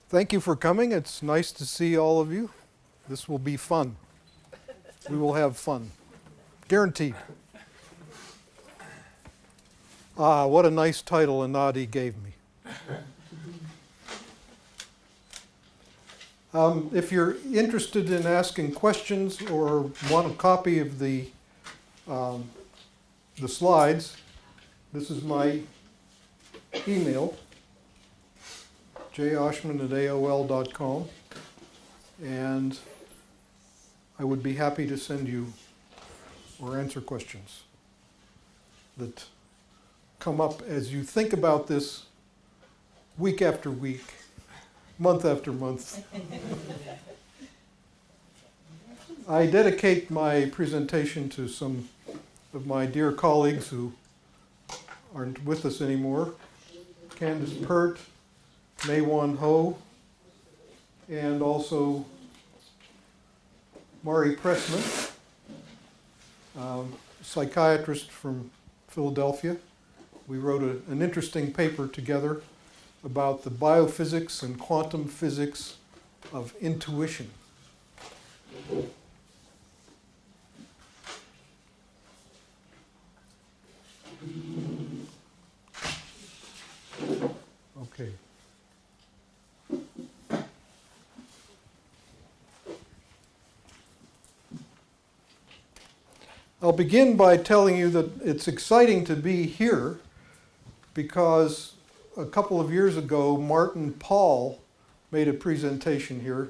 Thank you for coming. It's nice to see all of you. This will be fun. We will have fun. Guaranteed. Ah, what a nice title Anadi gave me. If you're interested in asking questions or want a copy of the slides, this is my email, joshman@aol.com, and I would be happy to send you or answer questions that come up as you think about this week after week, month after month. I dedicate my presentation to some of my dear colleagues who aren't with us anymore, Candace Pert, Maywan Ho, and also Mari Pressman, psychiatrist from Philadelphia. We wrote an interesting paper together about the biophysics and quantum physics of intuition. Okay. I'll begin by telling you that it's exciting to be here because a couple of years ago, Martin Paul made a presentation here,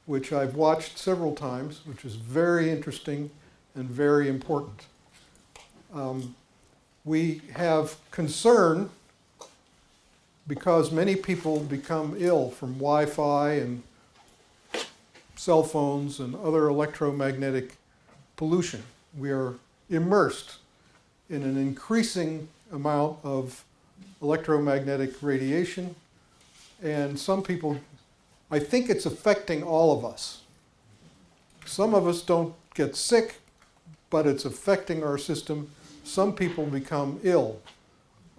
which I've watched several times, which is very interesting and very important. We have concern because many people become ill from Wi-Fi and cell phones and other electromagnetic pollution. We are immersed in an increasing amount of electromagnetic radiation, and some people, I think it's affecting all of us. Some of us don't get sick, but it's affecting our system. Some people become ill,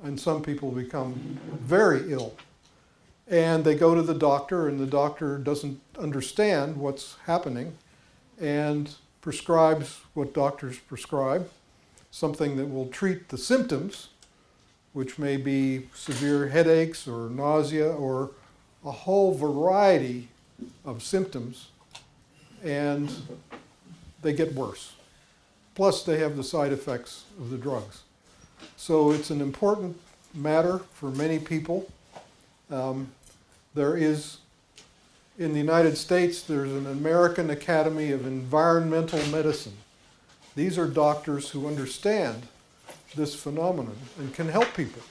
and some people become very ill. And they go to the doctor, and the doctor doesn't understand what's happening and prescribes what doctors prescribe, something that will treat the symptoms, which may be severe headaches or nausea or a whole variety of symptoms, and they get worse. Plus, they have the side effects of the drugs. So it's an important matter for many people. There is, in the United States, there's an American Academy of Environmental Medicine. These are doctors who understand this phenomenon and can help people.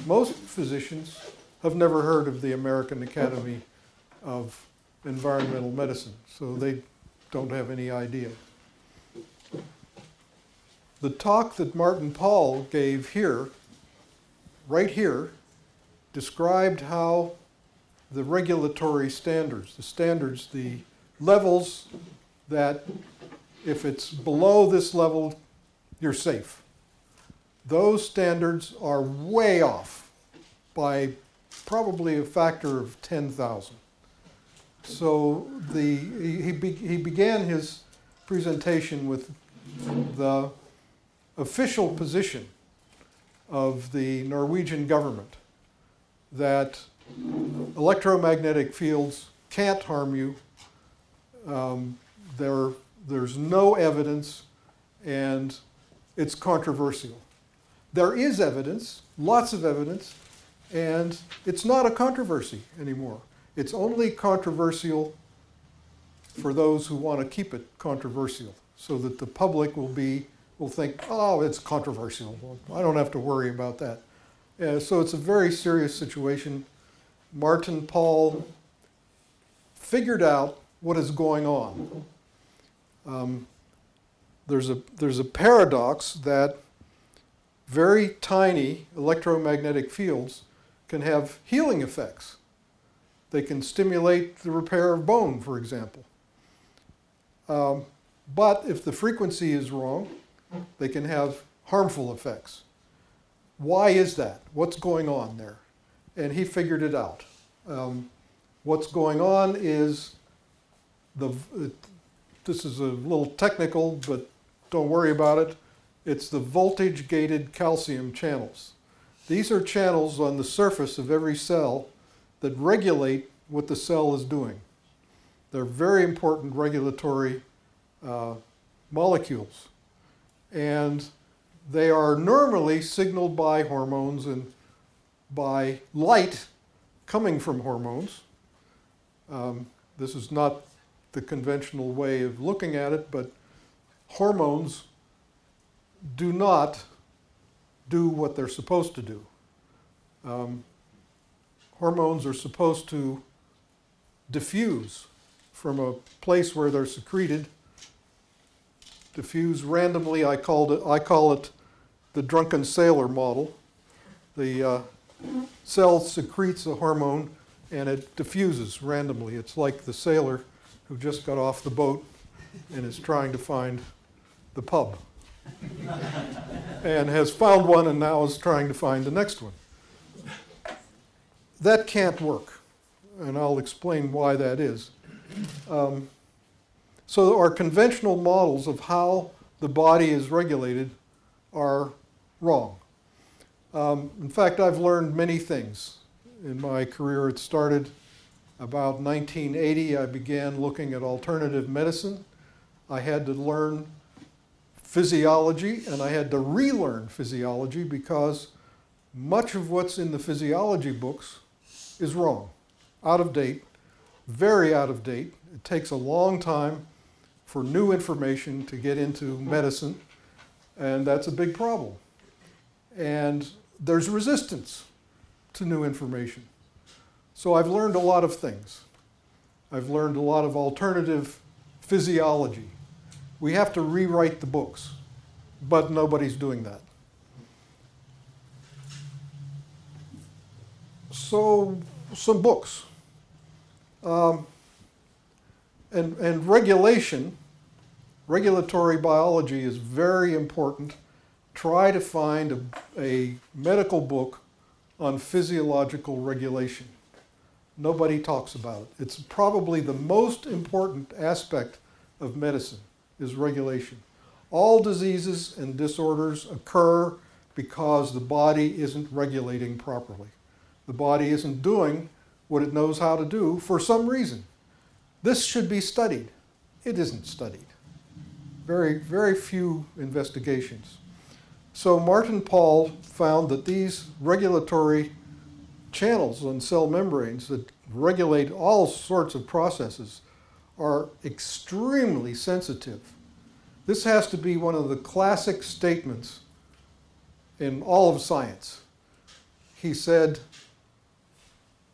Most physicians have never heard of the American Academy of Environmental Medicine, so they don't have any idea. The talk that Martin Paul gave here, right here, described how the regulatory standards, the levels that if it's below this level, you're safe. Those standards are way off by probably a factor of 10,000. So he began his presentation with the official position of the Norwegian government that electromagnetic fields can't harm you. There's no evidence, and it's controversial. There is evidence, lots of evidence, and it's not a controversy anymore. It's only controversial for those who want to keep it controversial, so that the public will think, oh, it's controversial. Well, I don't have to worry about that. So it's a very serious situation. Martin Paul figured out what is going on. There's a paradox that very tiny electromagnetic fields can have healing effects. They can stimulate the repair of bone, for example. But if the frequency is wrong, they can have harmful effects. Why is that? What's going on there? And he figured it out. What's going on is this is a little technical, but don't worry about it. It's the voltage-gated calcium channels. These are channels on the surface of every cell that regulate what the cell is doing. They're very important regulatory molecules. And they are normally signaled by hormones and by light coming from hormones. This is not the conventional way of looking at it, but hormones do not do what they're supposed to do. Hormones are supposed to diffuse from a place where they're secreted, diffuse randomly. I call it the drunken sailor model. The cell secretes a hormone and it diffuses randomly. It's like the sailor who just got off the boat and is trying to find the pub and has found one and now is trying to find the next one. That can't work, and I'll explain why that is. So our conventional models of how the body is regulated are wrong. In fact, I've learned many things in my career. It started about 1980. I began looking at alternative medicine. I had to learn physiology, and I had to relearn physiology because much of what's in the physiology books is wrong, out of date, very out of date. It takes a long time for new information to get into medicine, and that's a big problem. And there's resistance to new information. So I've learned a lot of things. I've learned a lot of alternative physiology. We have to rewrite the books, but nobody's doing that. So, some books. And regulatory biology is very important. Try to find a medical book on physiological regulation. Nobody talks about it. It's probably the most important aspect of medicine is regulation. All diseases and disorders occur because the body isn't regulating properly. The body isn't doing what it knows how to do for some reason. This should be studied. It isn't studied. Very, very few investigations. So Martin Pall found that these regulatory channels on cell membranes that regulate all sorts of processes are extremely sensitive. This has to be one of the classic statements in all of science. He said,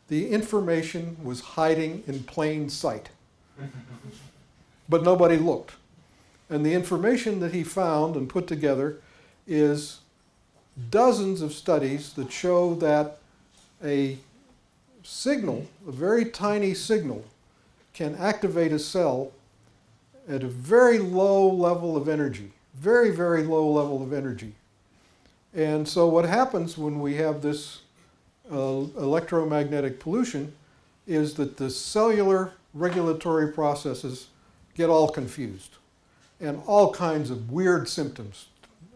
the information was hiding in plain sight, but nobody looked. And the information that he found and put together is dozens of studies that show that a signal, a very tiny signal, can activate a cell at a very low level of energy, very, very low level of energy. And so what happens when we have this electromagnetic pollution is that the cellular regulatory processes get all confused and all kinds of weird symptoms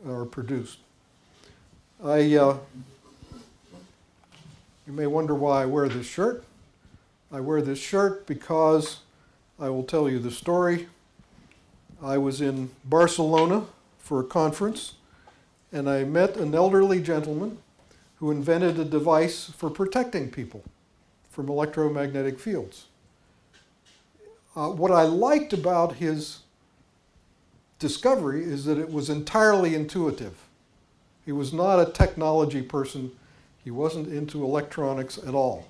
are produced. You may wonder why I wear this shirt. I wear this shirt because I will tell you the story. I was in Barcelona for a conference, and I met an elderly gentleman who invented a device for protecting people from electromagnetic fields. What I liked about his discovery is that it was entirely intuitive. He was not a technology person. He wasn't into electronics at all.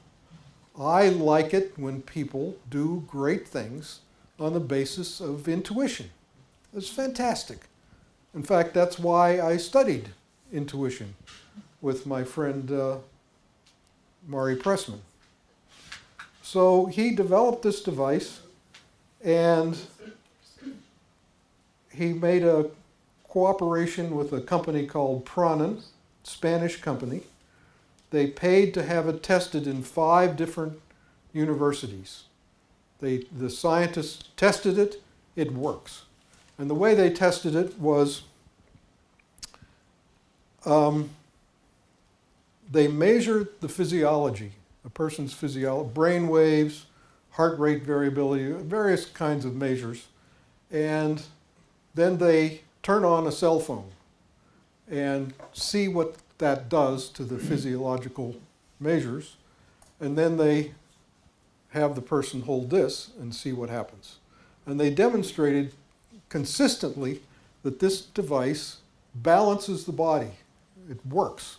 I like it when people do great things on the basis of intuition. It's fantastic. In fact, that's why I studied intuition with my friend Mari Pressman. So he developed this device, and he made a cooperation with a company called Pranen, Spanish company. They paid to have it tested in 5 different universities. The scientists tested it, it works. And the way they tested it was they measured the physiology, a person's physiology, brain waves, heart rate variability, various kinds of measures, and then they turn on a cell phone and see what that does to the physiological measures, and then they have the person hold this and see what happens. And they demonstrated consistently that this device balances the body. It works.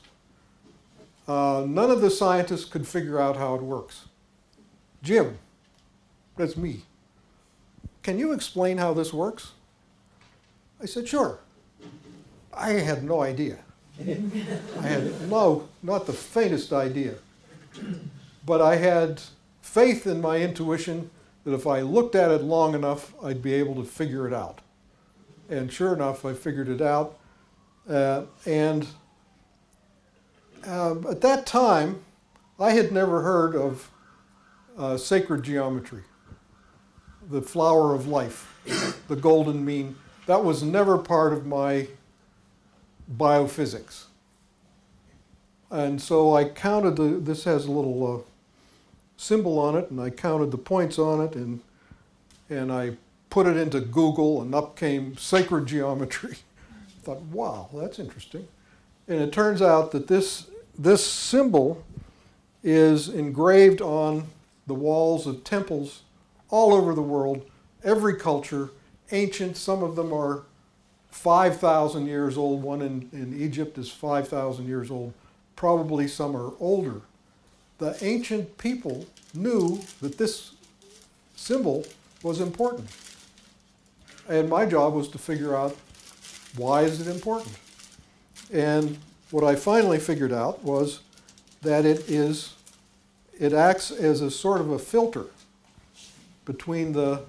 None of the scientists could figure out how it works. Jim, that's me. Can you explain how this works? I said, sure. I had no idea. I had not the faintest idea. But I had faith in my intuition that if I looked at it long enough, I'd be able to figure it out. And sure enough, I figured it out. At that time, I had never heard of sacred geometry, the flower of life, the golden mean. That was never part of my biophysics. And so I counted this has a little symbol on it, and I counted the points on it, and I put it into Google, and up came sacred geometry. I thought, wow, that's interesting. And it turns out that this symbol is engraved on the walls of temples all over the world, every culture, ancient. Some of them are 5,000 years old. One in Egypt is 5,000 years old. Probably some are older. The ancient people knew that this symbol was important. And my job was to figure out, why is it important? And what I finally figured out was that it acts as a sort of a filter between the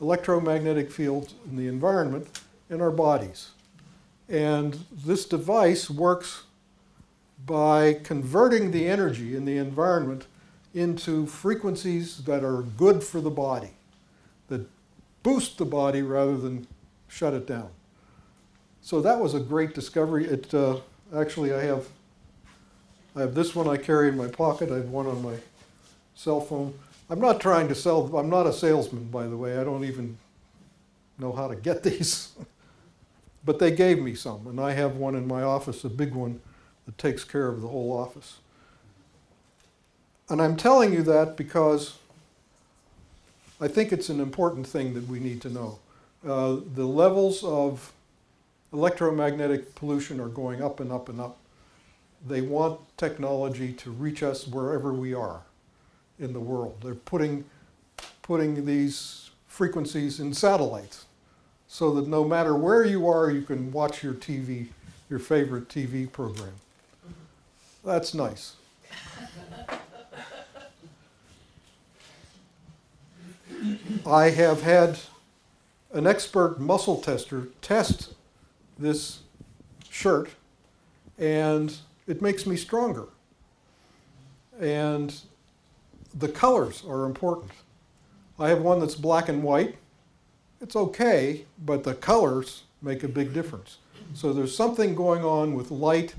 electromagnetic fields in the environment and our bodies. And this device works by converting the energy in the environment into frequencies that are good for the body, that boost the body rather than shut it down. So that was a great discovery. Actually, I have this one I carry in my pocket. I have one on my cell phone. I'm not trying to sell. I'm not a salesman, by the way. I don't even know how to get these. But they gave me some, and I have one in my office, a big one that takes care of the whole office. And I'm telling you that because I think it's an important thing that we need to know. The levels of electromagnetic pollution are going up and up and up. They want technology to reach us wherever we are in the world. They're putting these frequencies in satellites so that no matter where you are, you can watch your TV, your favorite TV program. That's nice. I have had an expert muscle tester test this shirt, and it makes me stronger. And the colors are important. I have one that's black and white. It's okay, but the colors make a big difference. So there's something going on with light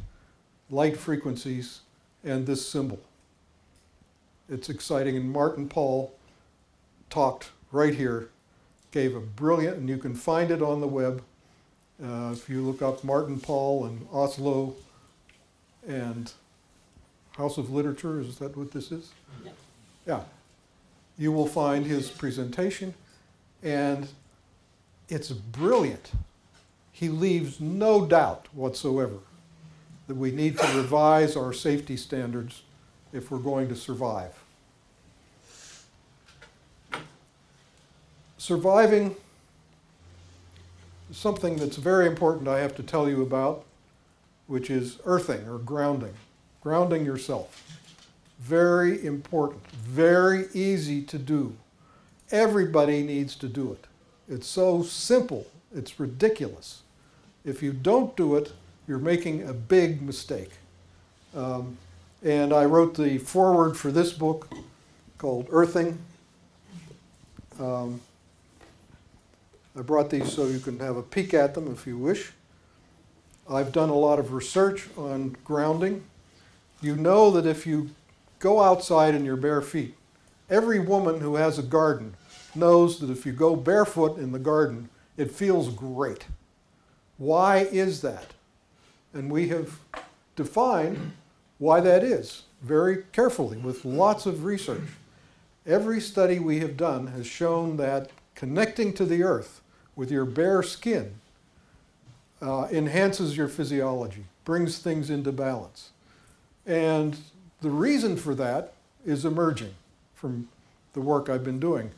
frequencies, and this symbol. It's exciting, and Martin Paul talked right here, gave a brilliant, and you can find it on the web. If you look up Martin Paul and Oslo and House of Literature, is that what this is? Yeah. Yeah. You will find his presentation, and it's brilliant. He leaves no doubt whatsoever that we need to revise our safety standards if we're going to survive. Surviving is something that's very important I have to tell you about, which is earthing or grounding. Grounding yourself. Very important, very easy to do. Everybody needs to do it. It's so simple, it's ridiculous. If you don't do it, you're making a big mistake. And I wrote the foreword for this book called earthing. I brought these so you can have a peek at them if you wish. I've done a lot of research on grounding. You know that if you go outside in your bare feet, every woman who has a garden knows that if you go barefoot in the garden, it feels great. Why is that? And we have defined why that is very carefully with lots of research. Every study we have done has shown that connecting to the earth with your bare skin enhances your physiology, brings things into balance. And the reason for that is emerging from the work I've been doing.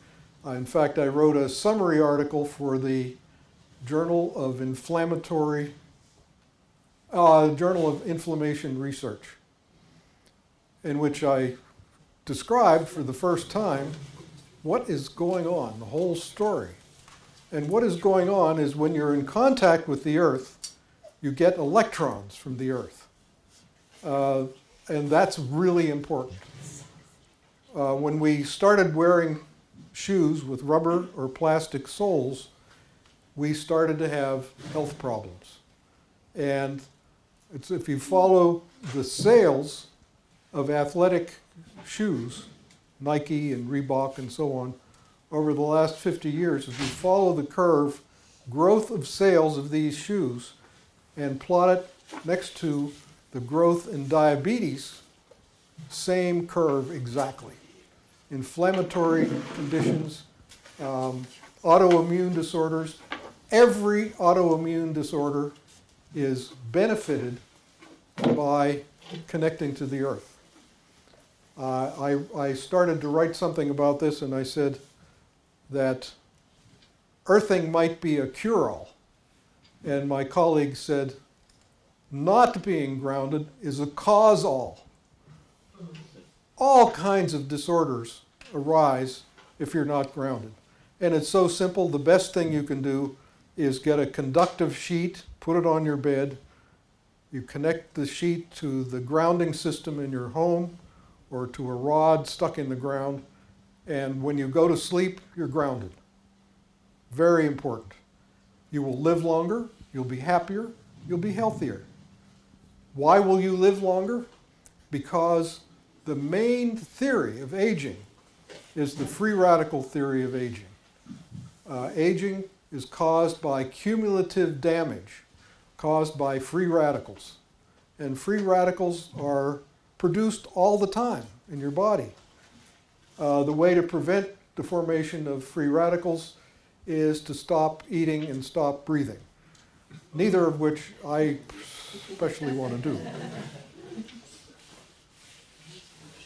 In fact, I wrote a summary article for the Journal of Inflammation Research, in which I described for the first time what is going on, the whole story. And what is going on is when you're in contact with the earth, you get electrons from the earth. And that's really important. When we started wearing shoes with rubber or plastic soles, we started to have health problems. And if you follow the sales of athletic shoes, Nike and Reebok and so on, over the last 50 years, if you follow the curve, growth of sales of these shoes, and plot it next to the growth in diabetes, same curve exactly. Inflammatory conditions, autoimmune disorders, every autoimmune disorder is benefited by connecting to the earth. I started to write something about this, and I said that earthing might be a cure-all. And my colleague said, not being grounded is a cause-all. All kinds of disorders arise if you're not grounded. And it's so simple, the best thing you can do is get a conductive sheet, put it on your bed, you connect the sheet to the grounding system in your home or to a rod stuck in the ground, and when you go to sleep, you're grounded. Very important. You will live longer, you'll be happier, you'll be healthier. Why will you live longer? Because the main theory of aging is the free radical theory of aging. Aging is caused by cumulative damage, caused by free radicals. And free radicals are produced all the time in your body. The way to prevent the formation of free radicals is to stop eating and stop breathing, neither of which I especially want to do.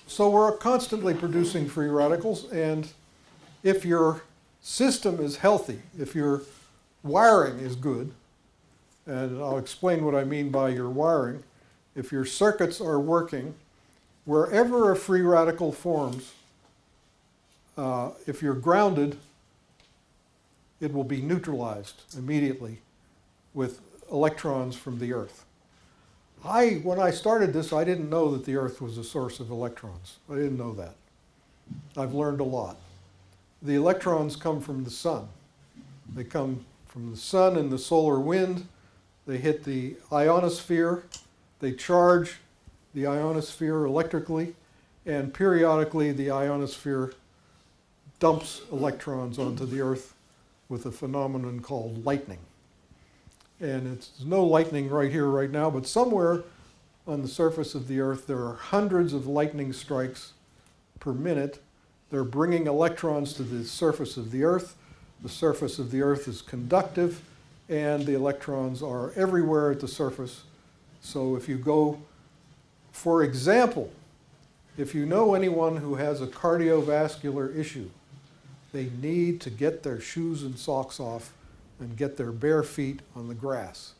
So we're constantly producing free radicals, and if your system is healthy, if your wiring is good, and I'll explain what I mean by your wiring, if your circuits are working, wherever a free radical forms, if you're grounded, it will be neutralized immediately with electrons from the earth. When I started this, I didn't know that the earth was a source of electrons. I didn't know that. I've learned a lot. The electrons come from the sun. They come from the sun and the solar wind. They hit the ionosphere. They charge the ionosphere electrically, and periodically the ionosphere dumps electrons onto the earth with a phenomenon called lightning. And there's no lightning right here, right now, but somewhere on the surface of the earth there are hundreds of lightning strikes per minute. They're bringing electrons to the surface of the earth. The surface of the earth is conductive, and the electrons are everywhere at the surface. So if you go, for example, if you know anyone who has a cardiovascular issue, they need to get their shoes and socks off and get their bare feet on the grass.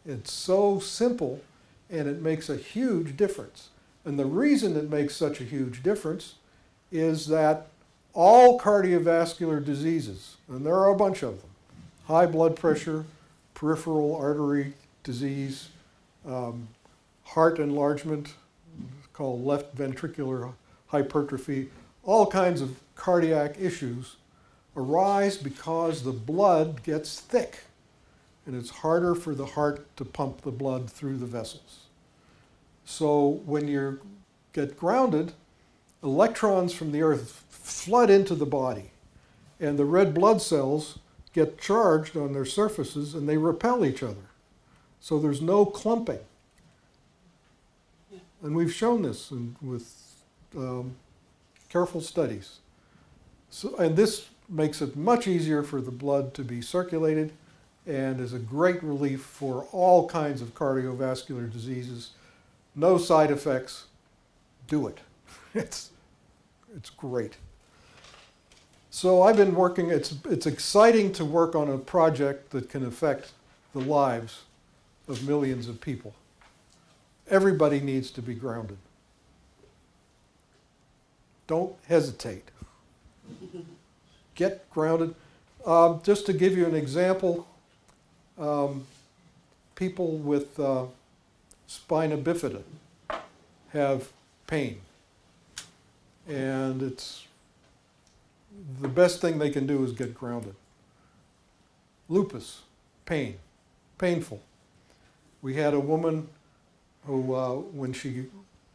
It's so simple, and it makes a huge difference. And the reason it makes such a huge difference is that all cardiovascular diseases, and there are a bunch of them, high blood pressure, peripheral artery disease, heart enlargement, called left ventricular hypertrophy, all kinds of cardiac issues arise because the blood gets thick and it's harder for the heart to pump the blood through the vessels. So when you get grounded, electrons from the earth flood into the body, and the red blood cells get charged on their surfaces and they repel each other. So there's no clumping. And we've shown this with careful studies. And this makes it much easier for the blood to be circulated and is a great relief for all kinds of cardiovascular diseases. No side effects. Do it. It's great. So I've been working, it's exciting to work on a project that can affect the lives of millions of people. Everybody needs to be grounded. Don't hesitate. Get grounded. Just to give you an example, people with spina bifida have pain. And it's the best thing they can do is get grounded. Lupus, pain, painful. We had a woman who, when she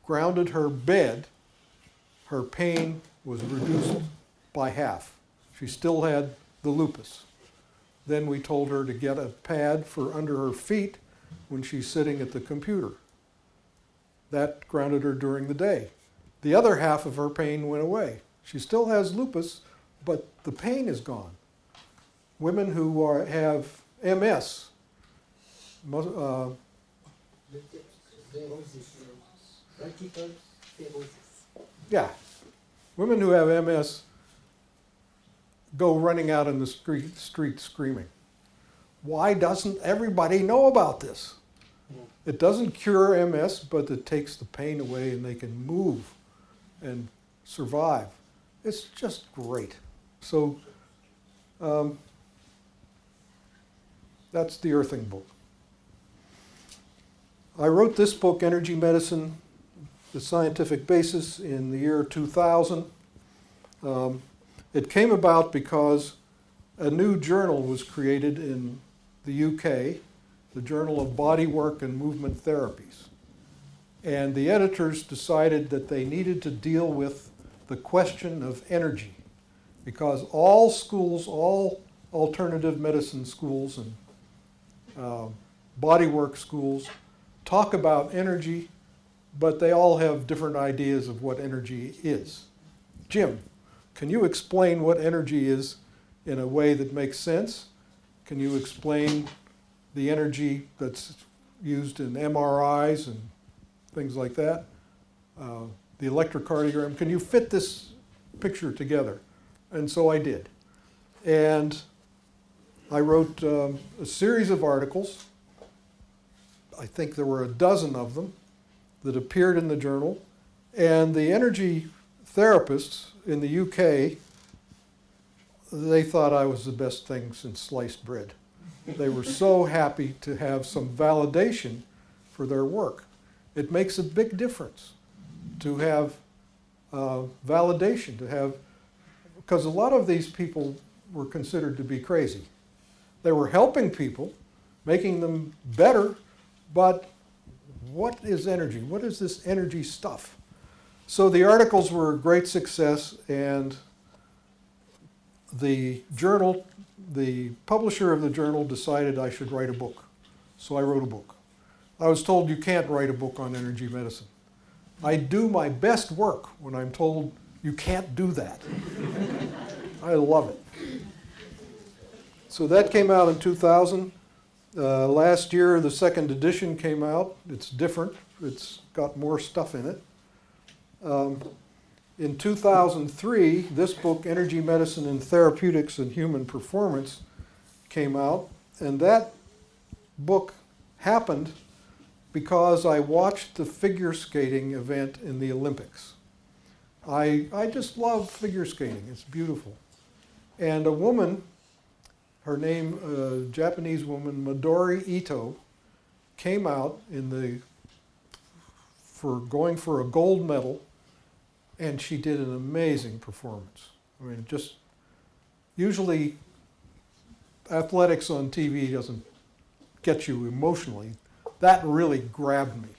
grounded her bed, her pain was reduced by half. She still had the lupus. Then we told her to get a pad for under her feet when she's sitting at the computer. That grounded her during the day. The other half of her pain went away. She still has lupus, but the pain is gone. Women who have MS, yeah, women who have MS go running out in the street screaming. Why doesn't everybody know about this? It doesn't cure MS, but it takes the pain away and they can move and survive. It's just great. So that's the earthing book. I wrote this book, Energy Medicine, The Scientific Basis, in the year 2000. It came about because a new journal was created in the UK, the Journal of Bodywork and Movement Therapies. And the editors decided that they needed to deal with the question of energy, because all schools, all alternative medicine schools and bodywork schools talk about energy, but they all have different ideas of what energy is. Jim, can you explain what energy is in a way that makes sense? Can you explain the energy that's used in MRIs and things like that? The electrocardiogram, can you fit this picture together? And so I did. And I wrote a series of articles. I think there were a dozen of them that appeared in the journal. And the energy therapists in the UK, they thought I was the best thing since sliced bread. They were so happy to have some validation for their work. It makes a big difference to have validation, because a lot of these people were considered to be crazy. They were helping people, making them better, but what is energy? What is this energy stuff? So the articles were a great success, and the journal, the publisher of the journal decided I should write a book. So I wrote a book. I was told you can't write a book on energy medicine. I do my best work when I'm told you can't do that. I love it. So that came out in 2000. Last year, the second edition came out. It's different. It's got more stuff in it. In 2003, this book, Energy Medicine and Therapeutics and Human Performance, came out. And that book happened because I watched the figure skating event in the Olympics. I just love figure skating. It's beautiful. And a woman, her name, a Japanese woman, Midori Ito, came out in for going for a gold medal, and she did an amazing performance. I mean, just usually athletics on TV doesn't get you emotionally. That really grabbed me.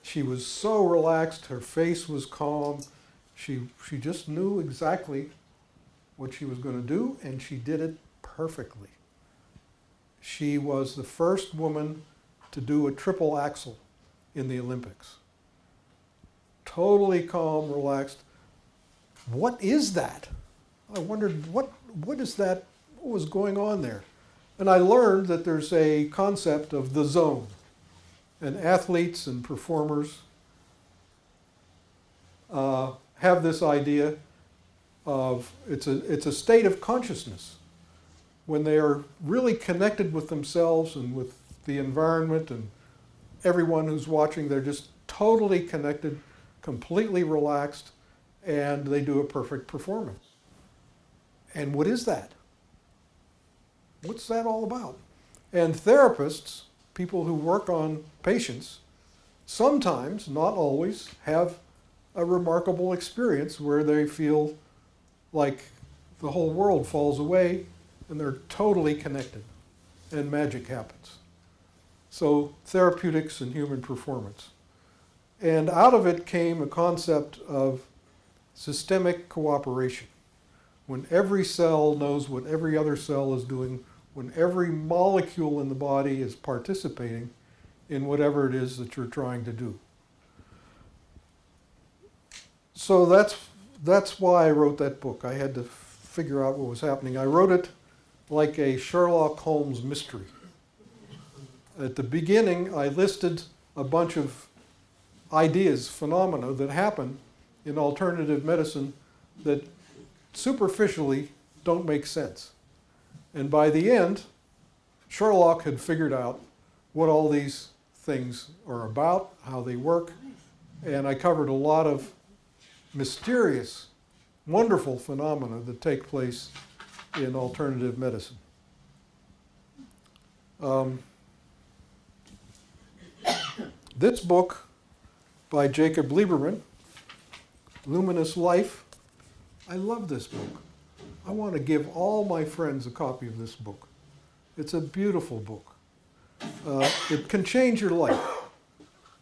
She was so relaxed, her face was calm. She just knew exactly what she was going to do, and she did it perfectly. She was the first woman to do a triple axel in the Olympics. Totally calm, relaxed. What is that? I wondered, what is that? What was going on there? And I learned that there's a concept of the zone. And athletes and performers have this idea of, it's a state of consciousness when they are really connected with themselves and with the environment and everyone who's watching. They're just totally connected, completely relaxed, and they do a perfect performance. And what is that? What's that all about? And therapists, people who work on patients, sometimes, not always, have a remarkable experience where they feel like the whole world falls away and they're totally connected and magic happens. So therapeutics and human performance. And out of it came a concept of systemic cooperation. When every cell knows what every other cell is doing, when every molecule in the body is participating in whatever it is that you're trying to do. So that's why I wrote that book. I had to figure out what was happening. I wrote it like a Sherlock Holmes mystery. At the beginning, I listed a bunch of ideas, phenomena that happen in alternative medicine that superficially don't make sense. And by the end, Sherlock had figured out what all these things are about, how they work, and I covered a lot of mysterious, wonderful phenomena that take place in alternative medicine. This book by Jacob Lieberman, Luminous Life, I love this book. I want to give all my friends a copy of this book. It's a beautiful book. It can change your life.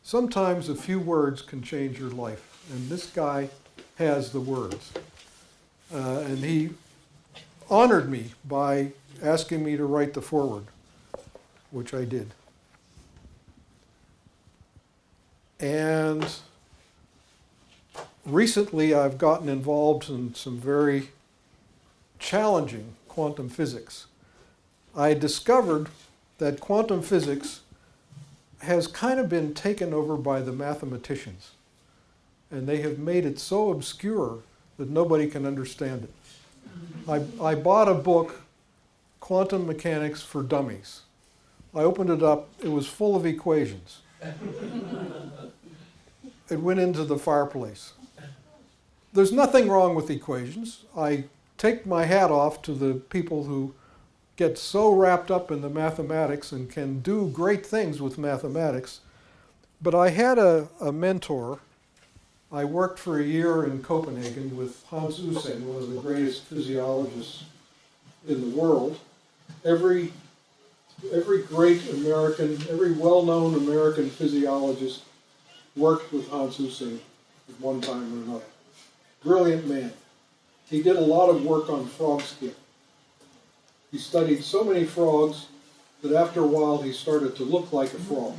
Sometimes a few words can change your life, and this guy has the words. And he honored me by asking me to write the foreword, which I did. And recently I've gotten involved in some very challenging quantum physics. I discovered that quantum physics has kind of been taken over by the mathematicians, and they have made it so obscure that nobody can understand it. I bought a book, Quantum Mechanics for Dummies. I opened it up, it was full of equations. It went into the fireplace. There's nothing wrong with equations. I take my hat off to the people who get so wrapped up in the mathematics and can do great things with mathematics. But I had a mentor. I worked for a year in Copenhagen with Hans Ussing, one of the greatest physiologists in the world. Every great American, every well-known American physiologist worked with Hans Ussing at one time or another. Brilliant man. He did a lot of work on frog skin. He studied so many frogs that after a while he started to look like a frog.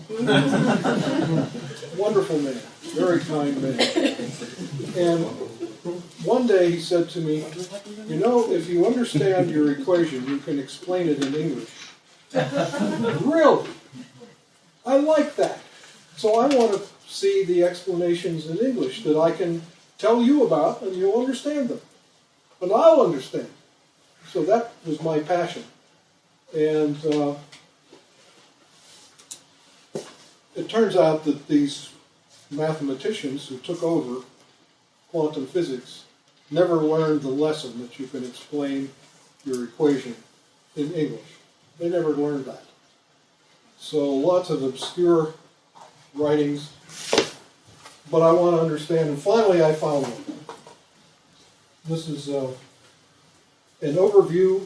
Wonderful man, very kind man. And one day he said to me, you know, if you understand your equation, you can explain it in English. Really? I like that. So I want to see the explanations in English that I can tell you about, and you'll understand them. And I'll understand. So that was my passion. And it turns out that these mathematicians who took over quantum physics never learned the lesson that you can explain your equation in English. They never learned that. So lots of obscure writings, but I want to understand. And finally I found one. This is an overview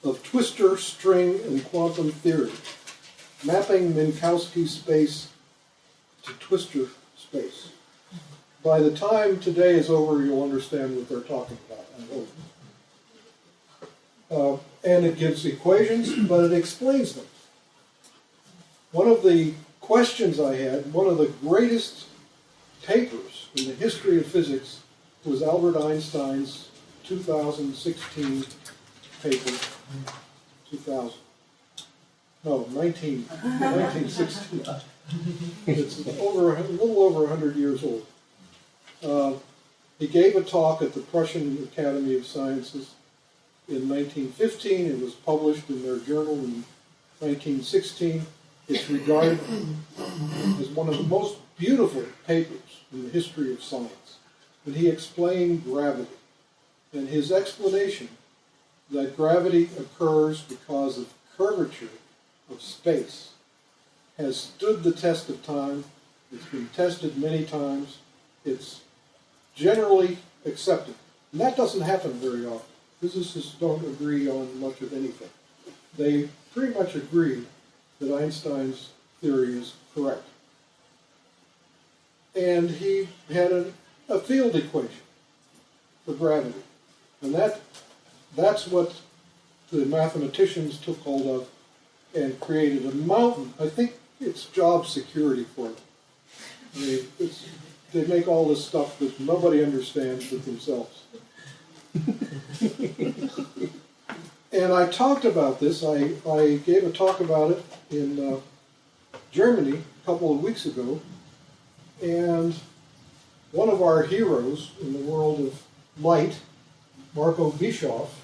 of twistor, string, and quantum theory, mapping Minkowski space to twistor space. By the time today is over, you'll understand what they're talking about, I hope. And it gives equations, but it explains them. One of the questions I had, one of the greatest papers in the history of physics, was Albert Einstein's 2016 paper, 1916. It's a little over 100 years old. He gave a talk at the Prussian Academy of Sciences in 1915. It was published in their journal in 1916. It's regarded as one of the most beautiful papers in the history of science. And he explained gravity. And his explanation that gravity occurs because of curvature of space has stood the test of time. It's been tested many times. It's generally accepted. And that doesn't happen very often. Physicists don't agree on much of anything. They pretty much agree that Einstein's theory is correct. And he had a field equation for gravity. And that's what the mathematicians took hold of and created a mountain. I think it's job security for them. I mean, they make all this stuff that nobody understands but themselves. And I talked about this. I gave a talk about it in Germany a couple of weeks ago. And one of our heroes in the world of light, Marco Bischoff,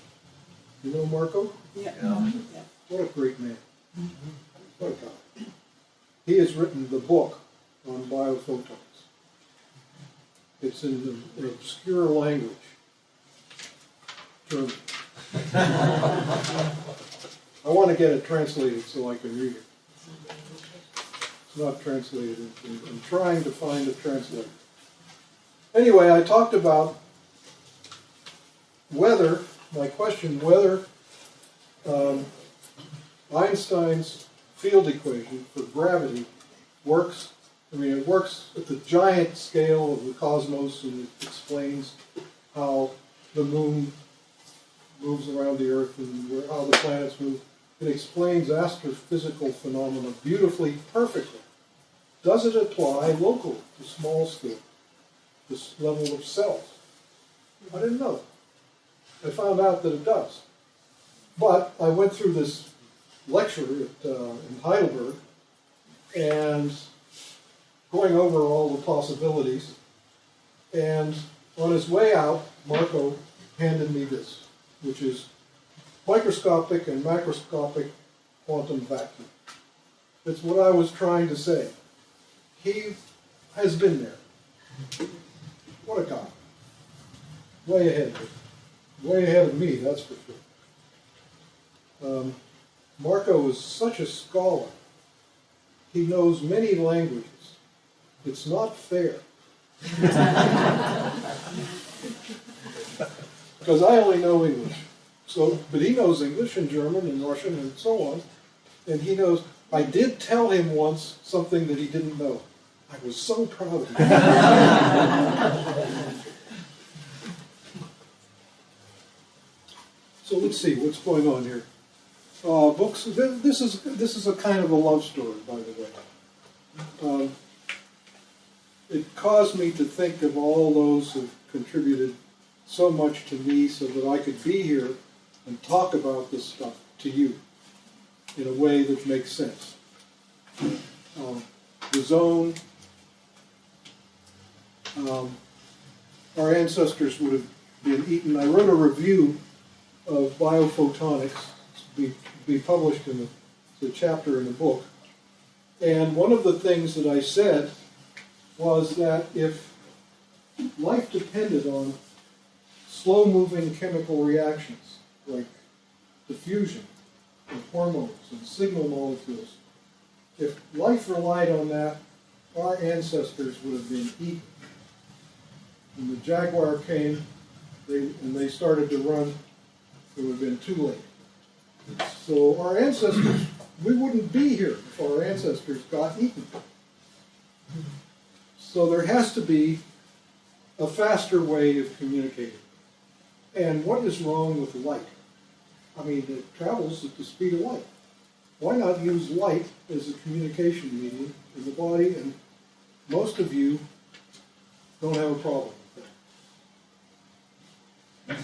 you know Marco? Yeah. What a great man. What a guy. He has written the book on biophotons. It's in an obscure language, German. I want to get it translated so I can read it. It's not translated. I'm trying to find a translator. Anyway, I talked about whether Einstein's field equation for gravity works. I mean, it works at the giant scale of the cosmos, and it explains how the moon moves around the Earth and how the planets move. It explains astrophysical phenomena beautifully, perfectly. Does it apply locally to small scale, this level of cells? I didn't know. I found out that it does. But I went through this lecture in Heidelberg and going over all the possibilities. And on his way out, Marco handed me this, which is microscopic and macroscopic quantum vacuum. It's what I was trying to say. He has been there. What a guy. Way ahead of me. Way ahead of me, that's for sure. Marco is such a scholar. He knows many languages. It's not fair. Because I only know English. But he knows English and German and Russian and so on. And he knows. I did tell him once something that he didn't know. I was so proud of him. So let's see what's going on here. Books. This is a kind of a love story, by the way. It caused me to think of all those who contributed so much to me, so that I could be here and talk about this stuff to you in a way that makes sense. The zone. Our ancestors would have been eaten. I wrote a review of biophotonics to be published in the chapter in the book. And one of the things that I said was that if life depended on slow-moving chemical reactions like diffusion and hormones and signal molecules, if life relied on that, our ancestors would have been eaten. When the jaguar came They started to run, it would have been too late. So our ancestors, we wouldn't be here if our ancestors got eaten. So there has to be a faster way of communicating. And what is wrong with light? I mean, it travels at the speed of light. Why not use light as a communication medium in the body? And most of you don't have a problem with that.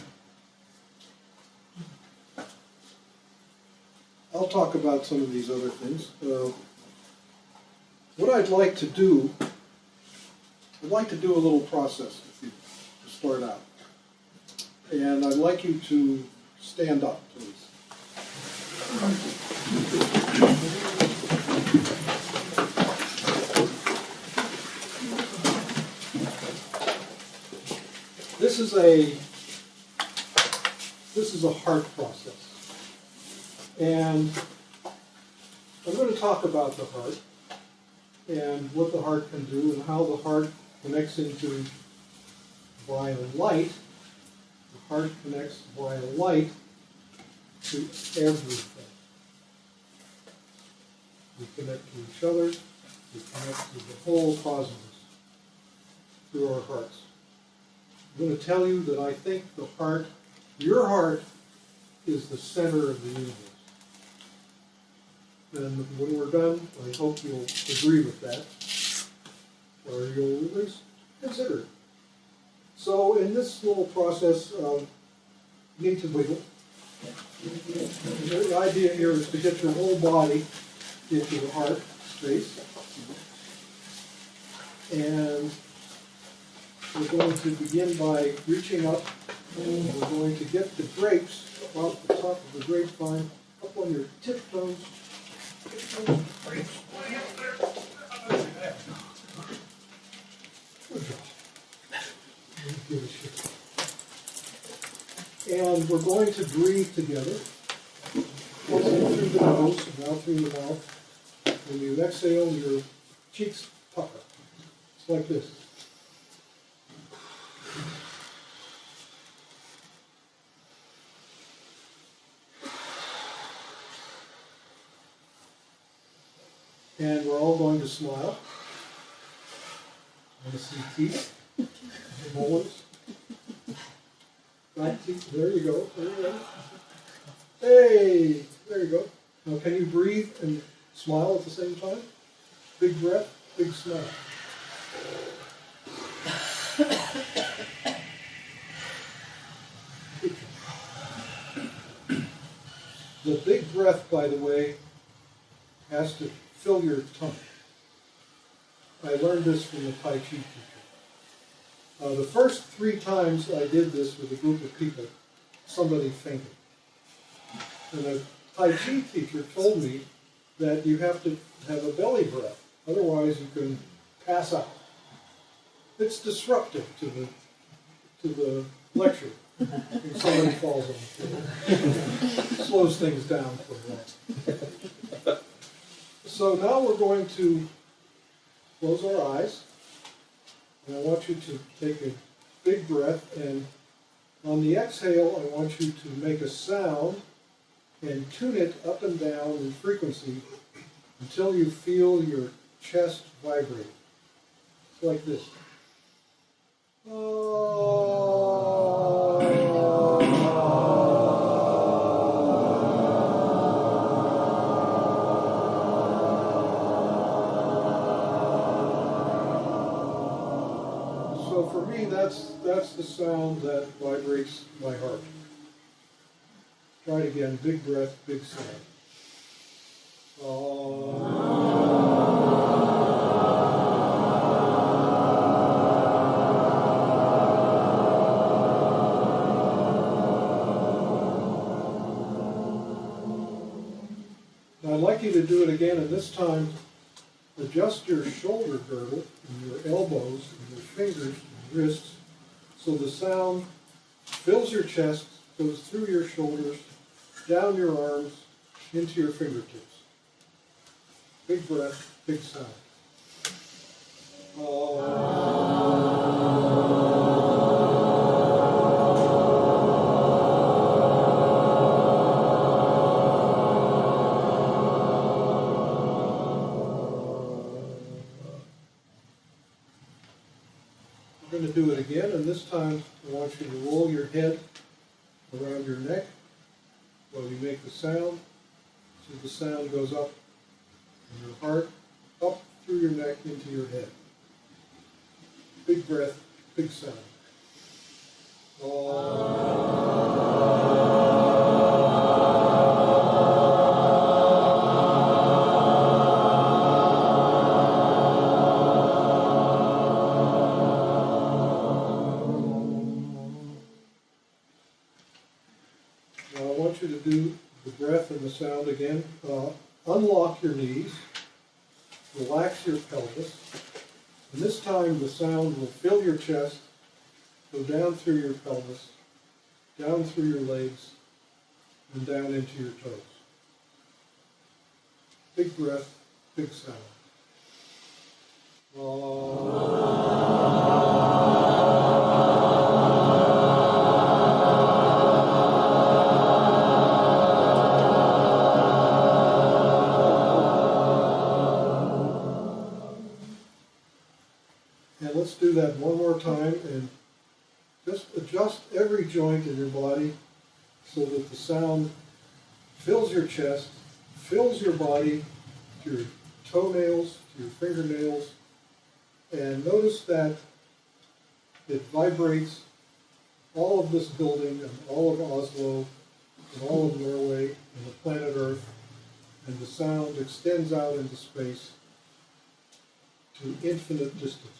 I'll talk about some of these other things. What I'd like to do, a little process with you to start out. And I'd like you to stand up, please. This is a heart process. And I'm going to talk about the heart and what the heart can do and how the heart connects into via light. The heart connects via light to everything. We connect to each other. We connect to the whole cosmos through our hearts. I'm going to tell you that I think the heart, your heart, is the center of the universe. And when we're done, I hope you'll agree with that, or you'll at least consider it. So in this little process, you need to wiggle. The idea here is to get your whole body into the heart space. And we're going to begin by reaching up, and we're going to get the grapes off the top of the grapevine, up on your tiptoes. And we're going to breathe together. Once in through the nose and out through the mouth. When you exhale, your cheeks pucker. It's like this. And we're all going to smile. I want to see teeth, molars, back teeth. There you go. There you go. Hey, there you go. Now, can you breathe and smile at the same time? Big breath, big smile. The big breath, by the way, has to fill your tummy. I learned this from the Tai Chi teacher. The first 3 times I did this with a group of people, somebody fainted. And the Tai Chi teacher told me that you have to have a belly breath, otherwise you can pass out. It's disruptive to the lecture. If somebody falls on the floor. Slows things down for a while. So now we're going to close our eyes, and I want you to take a big breath, and on the exhale, I want you to make a sound and tune it up and down in frequency until you feel your chest vibrate. It's like this. So for me, that's the sound that vibrates my heart. Try it again. Big breath, big sound. Now I'd like you to do it again, and this time adjust your shoulder girdle and your elbows and your fingers and wrists so the sound fills your chest, goes through your shoulders, down your arms, into your fingertips. Big breath, big sound. Now We're going to do it again, and this time I want you to roll your head around your neck while you make the sound. So the sound goes up in your heart, up through your neck into your head. Big breath, big sound. To do the breath and the sound again. Unlock your knees, relax your pelvis, and this time the sound will fill your chest, go down through your pelvis, down through your legs, and down into your toes. Big breath, big sound. And let's do that one more time, and just adjust every joint in your body so that the sound fills your chest, fills your body to your toenails, to your fingernails, and notice that it vibrates all of this building and all of Oslo and all of Norway and the planet Earth, and the sound extends out into space to infinite distances.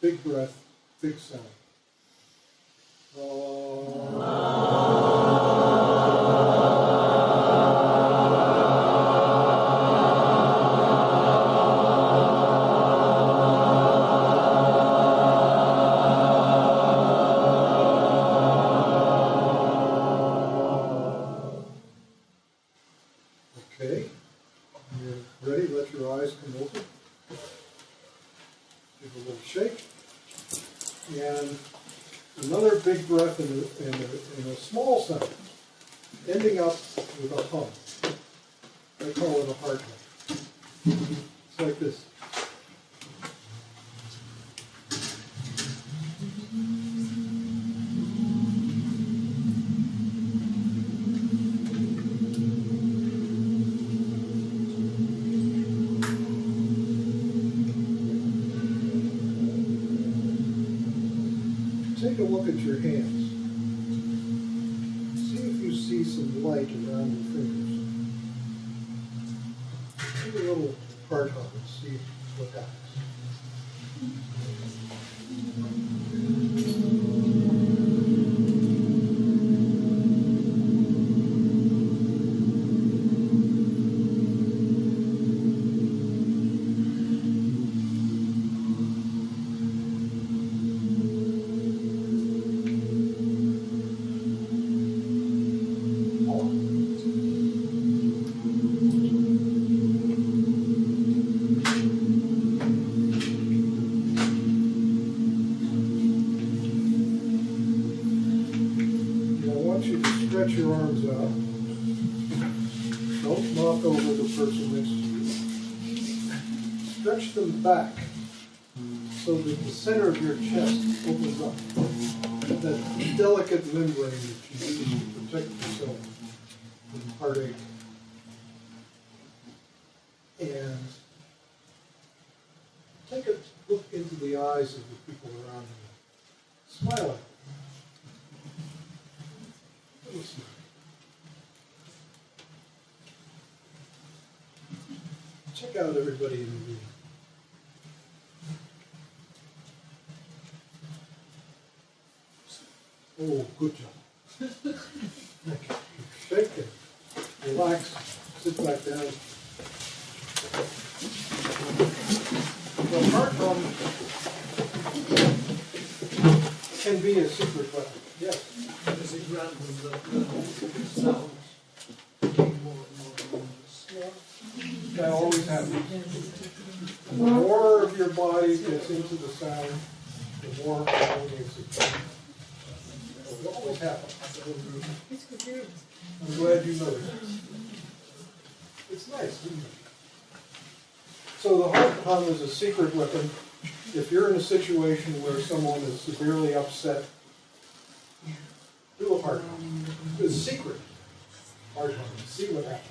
Big breath, big sound. Okay, you're ready, let your eyes come open. Give a little shake. And another big breath and a small sound, ending up with a hum. I call it a heart hum. It's like this. Take a look at your hands. See if you see some light around your fingers. Do a little heart hum and see what happens. Stretch your arms out. Don't knock over the person next to you. Stretch them back so that the center of your chest opens up. That delicate membrane that you use to protect yourself from heartache. And take a look into the eyes of the people around you. Smile at them. Check out everybody in the room. Oh, good job. Okay. Shake it. Relax. Sit back down. The heart hum can be a secret weapon. Yes. As it rambles, the sound became more and more enormous. That always happens. The more of your body gets into the sound, the more harmonious it becomes. It always happens. I'm glad you noticed. It's nice, isn't it? So the heart hum is a secret weapon if you're in a situation where someone is severely upset, do a heart monitor. It's secret heart monitor. See what happens.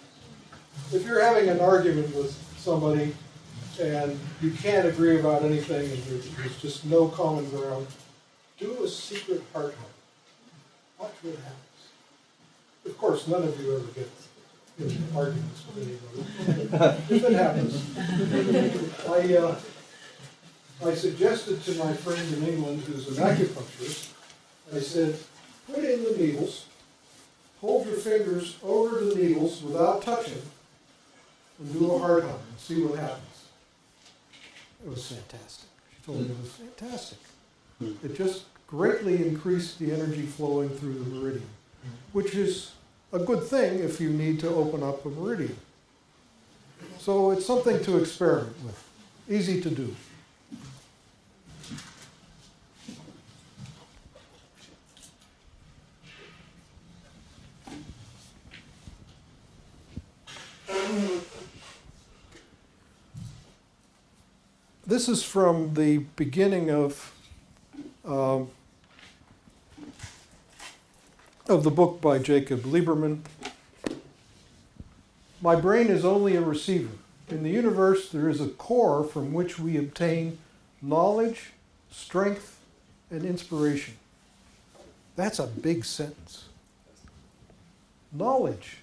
If you're having an argument with somebody and you can't agree about anything and there's just no common ground, do a secret heart monitor. Watch what happens. Of course, none of you ever get in arguments with anybody. If it happens, I suggested to my friend in England who's an acupuncturist, I said, put in the needles, hold your fingers over the needles without touching, and do a heart hug and see what happens. It was fantastic. She told me it was fantastic. It just greatly increased the energy flowing through the meridian, which is a good thing if you need to open up a meridian. So it's something to experiment with. Easy to do. This is from the beginning of the book by Jacob Lieberman. My brain is only a receiver. In the universe, there is a core from which we obtain knowledge, strength, and inspiration. That's a big sentence. Knowledge,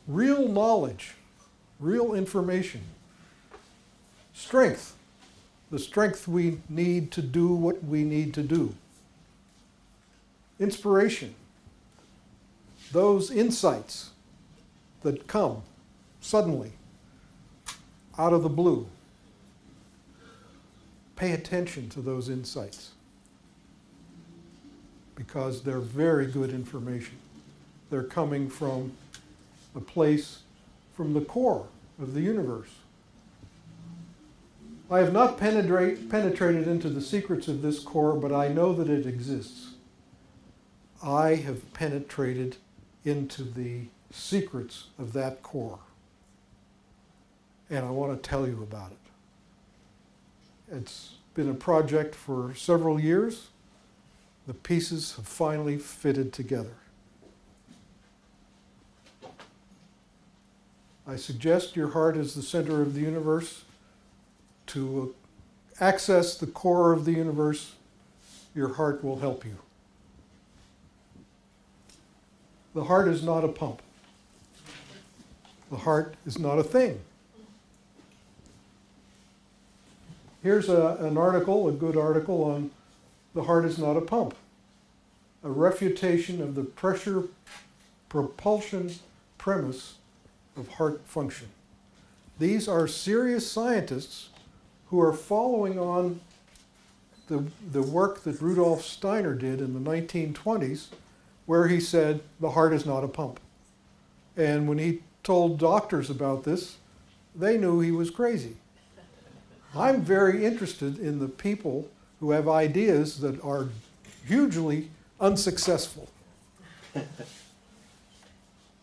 real information. Strength, the strength we need to do what we need to do. Inspiration, those insights that come suddenly out of the blue. Pay attention to those insights because they're very good information. They're coming from a place, from the core of the universe. I have not penetrated into the secrets of this core, but I know that it exists. I have penetrated into the secrets of that core. And I want to tell you about it. It's been a project for several years. The pieces have finally fitted together. I suggest your heart is the center of the universe. To access the core of the universe, your heart will help you. The heart is not a pump. The heart is not a thing. Here's an article, a good article on the heart is not a pump. A refutation of the pressure propulsion premise of heart function. These are serious scientists who are following on the work that Rudolf Steiner did in the 1920s, where he said the heart is not a pump. And when he told doctors about this, they knew he was crazy. I'm very interested in the people who have ideas that are hugely unsuccessful.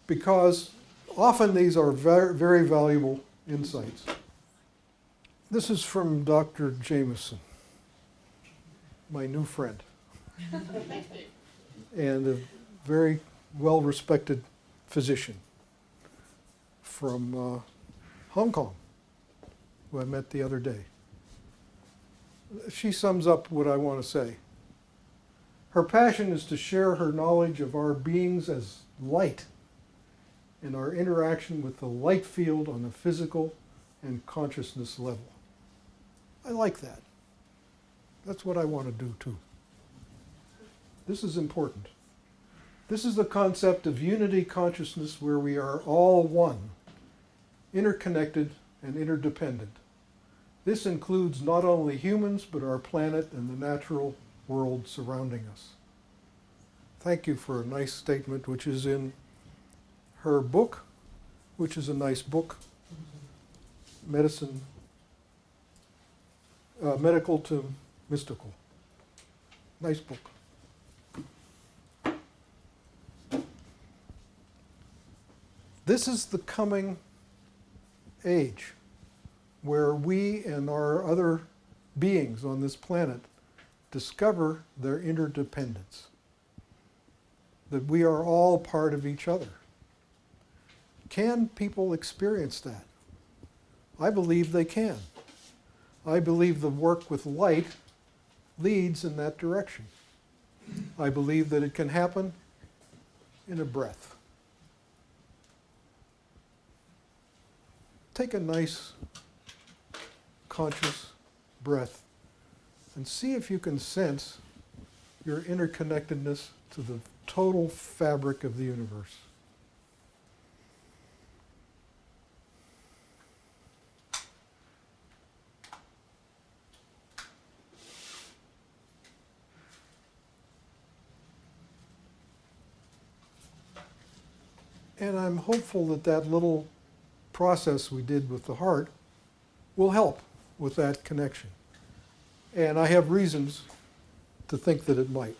Because often these are very, very valuable insights. This is from Dr. Jameson, my new friend, and a very well-respected physician from Hong Kong, who I met the other day. She sums up what I want to say. Her passion is to share her knowledge of our beings as light and our interaction with the light field on a physical and consciousness level. I like that. That's what I want to do too. This is important. This is the concept of unity consciousness where we are all one, interconnected and interdependent. This includes not only humans, but our planet and the natural world surrounding us. Thank you for a nice statement, which is in her book, which is a nice book, Medical to Mystical. Nice book. This is the coming age where we and our other beings on this planet discover their interdependence, that we are all part of each other. Can people experience that? I believe they can. I believe the work with light leads in that direction. I believe that it can happen in a breath. Take a nice, conscious breath and see if you can sense your interconnectedness to the total fabric of the universe. And I'm hopeful that that little process we did with the heart will help with that connection. And I have reasons to think that it might,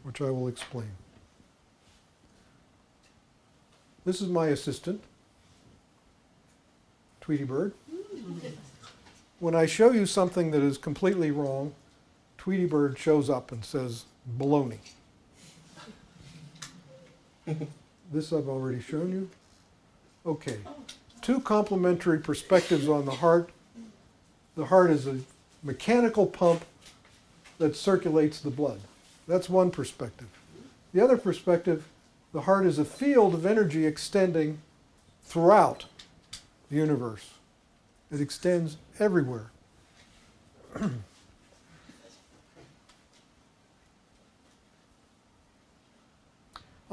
which I will explain. This is my assistant, Tweety Bird. When I show you something that is completely wrong, Tweety Bird shows up and says, baloney. This I've already shown you. Okay. Two complementary perspectives on the heart. The heart is a mechanical pump that circulates the blood. That's one perspective. The other perspective, the heart is a field of energy extending throughout the universe. It extends everywhere.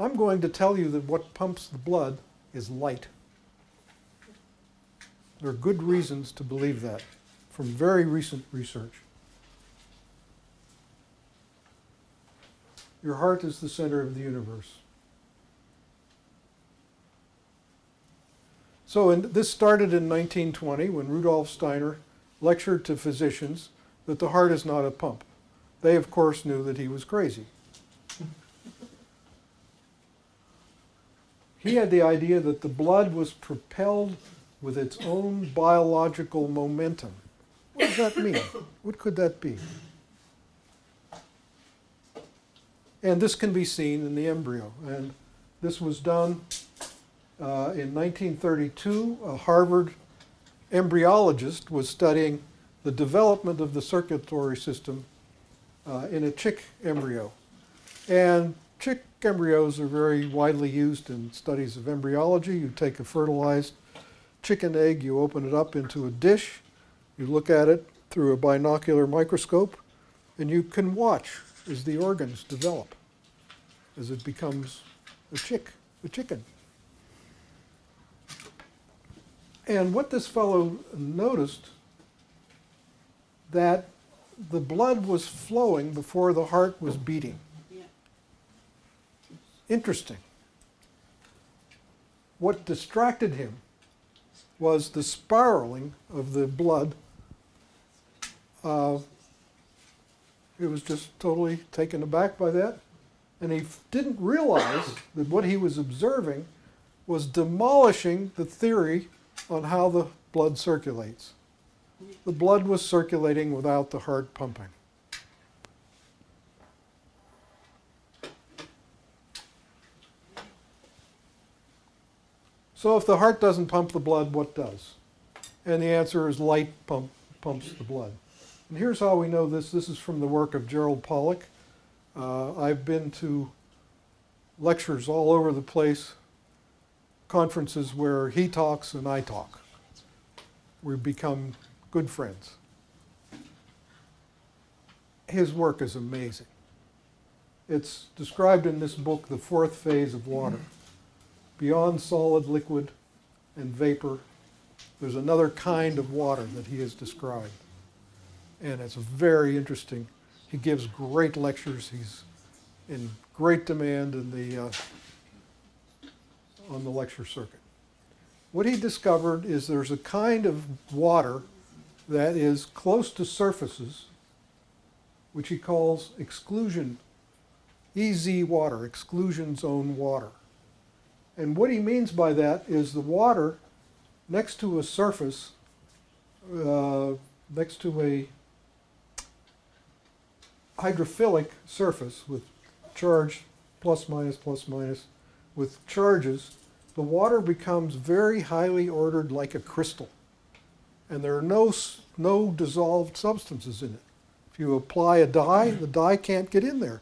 I'm going to tell you that what pumps the blood is light. There are good reasons to believe that from very recent research. Your heart is the center of the universe. So this started in 1920 when Rudolf Steiner lectured to physicians that the heart is not a pump. They, of course, knew that he was crazy. He had the idea that the blood was propelled with its own biological momentum. What does that mean? What could that be? And this can be seen in the embryo. And this was done in 1932. A Harvard embryologist was studying the development of the circulatory system in a chick embryo. And chick embryos are very widely used in studies of embryology. You take a fertilized chicken egg, you open it up into a dish, you look at it through a binocular microscope, and you can watch as the organs develop, as it becomes a chicken. And what this fellow noticed, that the blood was flowing before the heart was beating. Interesting. What distracted him was the spiraling of the blood. He was just totally taken aback by that. And he didn't realize that what he was observing was demolishing the theory on how the blood circulates. The blood was circulating without the heart pumping. So if the heart doesn't pump the blood, what does? And the answer is light pumps the blood. And here's how we know this. This is from the work of Gerald Pollack. I've been to lectures all over the place, conferences where he talks and I talk. We've become good friends. His work is amazing. It's described in this book, The Fourth Phase of Water. Beyond solid, liquid, and vapor, there's another kind of water that he has described. And it's very interesting. He gives great lectures. He's in great demand in on the lecture circuit. What he discovered is there's a kind of water that is close to surfaces, which he calls exclusion, EZ water, exclusion zone water. And what he means by that is the water next to a surface next to a hydrophilic surface with charge plus minus with charges, the water becomes very highly ordered like a crystal. And there are no dissolved substances in it. If you apply a dye, the dye can't get in there.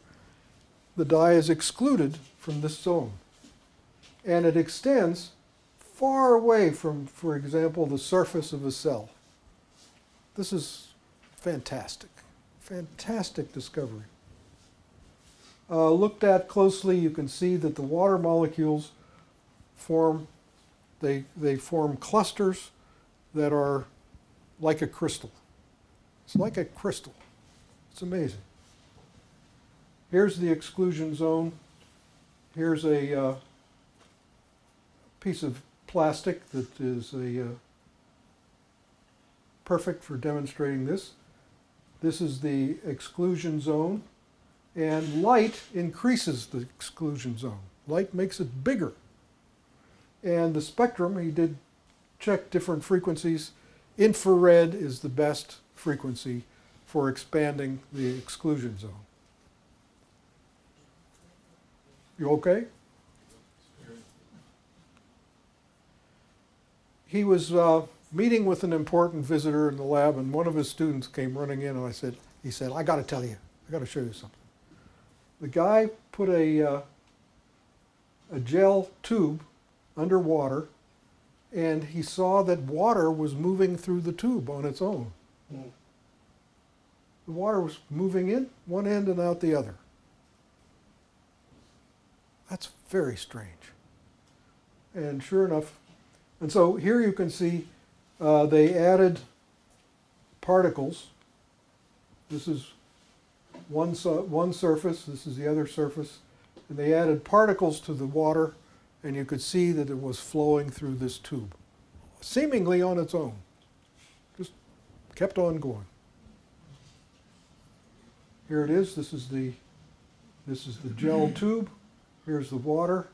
The dye is excluded from this zone. And it extends far away from, for example, the surface of a cell. This is fantastic. Fantastic discovery. Looked at closely, you can see that the water molecules form, they form clusters that are like a crystal. It's like a crystal. It's amazing. Here's the exclusion zone. Here's a piece of plastic that is perfect for demonstrating this. This is the exclusion zone, and light increases the exclusion zone. Light makes it bigger. And the spectrum, he did check different frequencies. Infrared is the best frequency for expanding the exclusion zone. You okay? He was meeting with an important visitor in the lab, and one of his students came running in, and he said, I got to tell you, I got to show you something. The guy put a gel tube underwater, and he saw that water was moving through the tube on its own. The water was moving in one end and out the other. That's very strange. And sure enough, and so here you can see they added particles. This is one surface, this is the other surface, and they added particles to the water, and you could see that it was flowing through this tube, seemingly on its own. Just kept on going. Here it is. This is the gel tube. Here's the water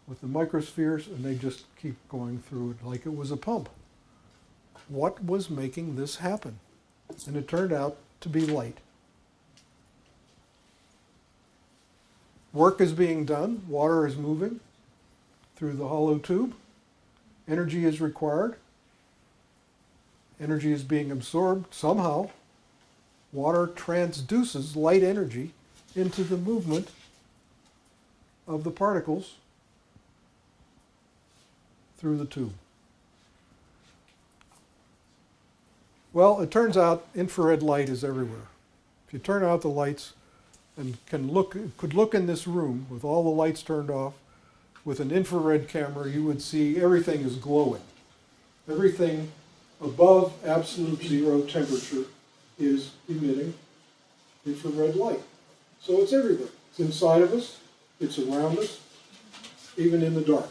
with the microspheres, and they just keep going through it like it was a pump. What was making this happen? And it turned out to be light. Work is being done. Water is moving through the hollow tube. Energy is required. Energy is being absorbed somehow. Water transduces light energy into the movement of the particles through the tube. Well, it turns out infrared light is everywhere. If you turn out the lights and could look in this room with all the lights turned off, with an infrared camera, you would see everything is glowing. Everything above absolute zero temperature is emitting infrared light. So it's everywhere. It's inside of us, it's around us, even in the dark.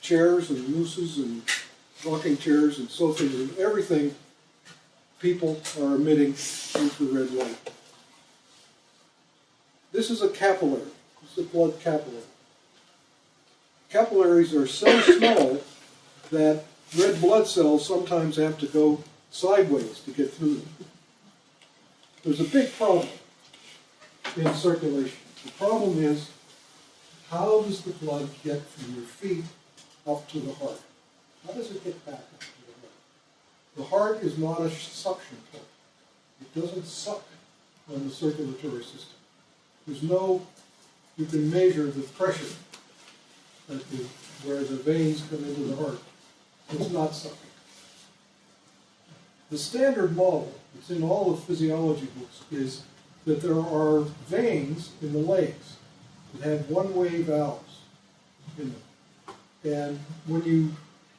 Chairs and mousses and rocking chairs and sofas and everything, people are emitting infrared light. This is a capillary. This is a blood capillary. Capillaries are so small that red blood cells sometimes have to go sideways to get through them. There's a big problem in circulation. The problem is, how does the blood get from your feet up to the heart? How does it get back up to the heart? The heart is not a suction pump. It doesn't suck on the circulatory system. There's no, you can measure the pressure at where the veins come into the heart. It's not sucking. The standard model, it's in all the physiology books, is that there are veins in the legs that have one-way valves in them. And when you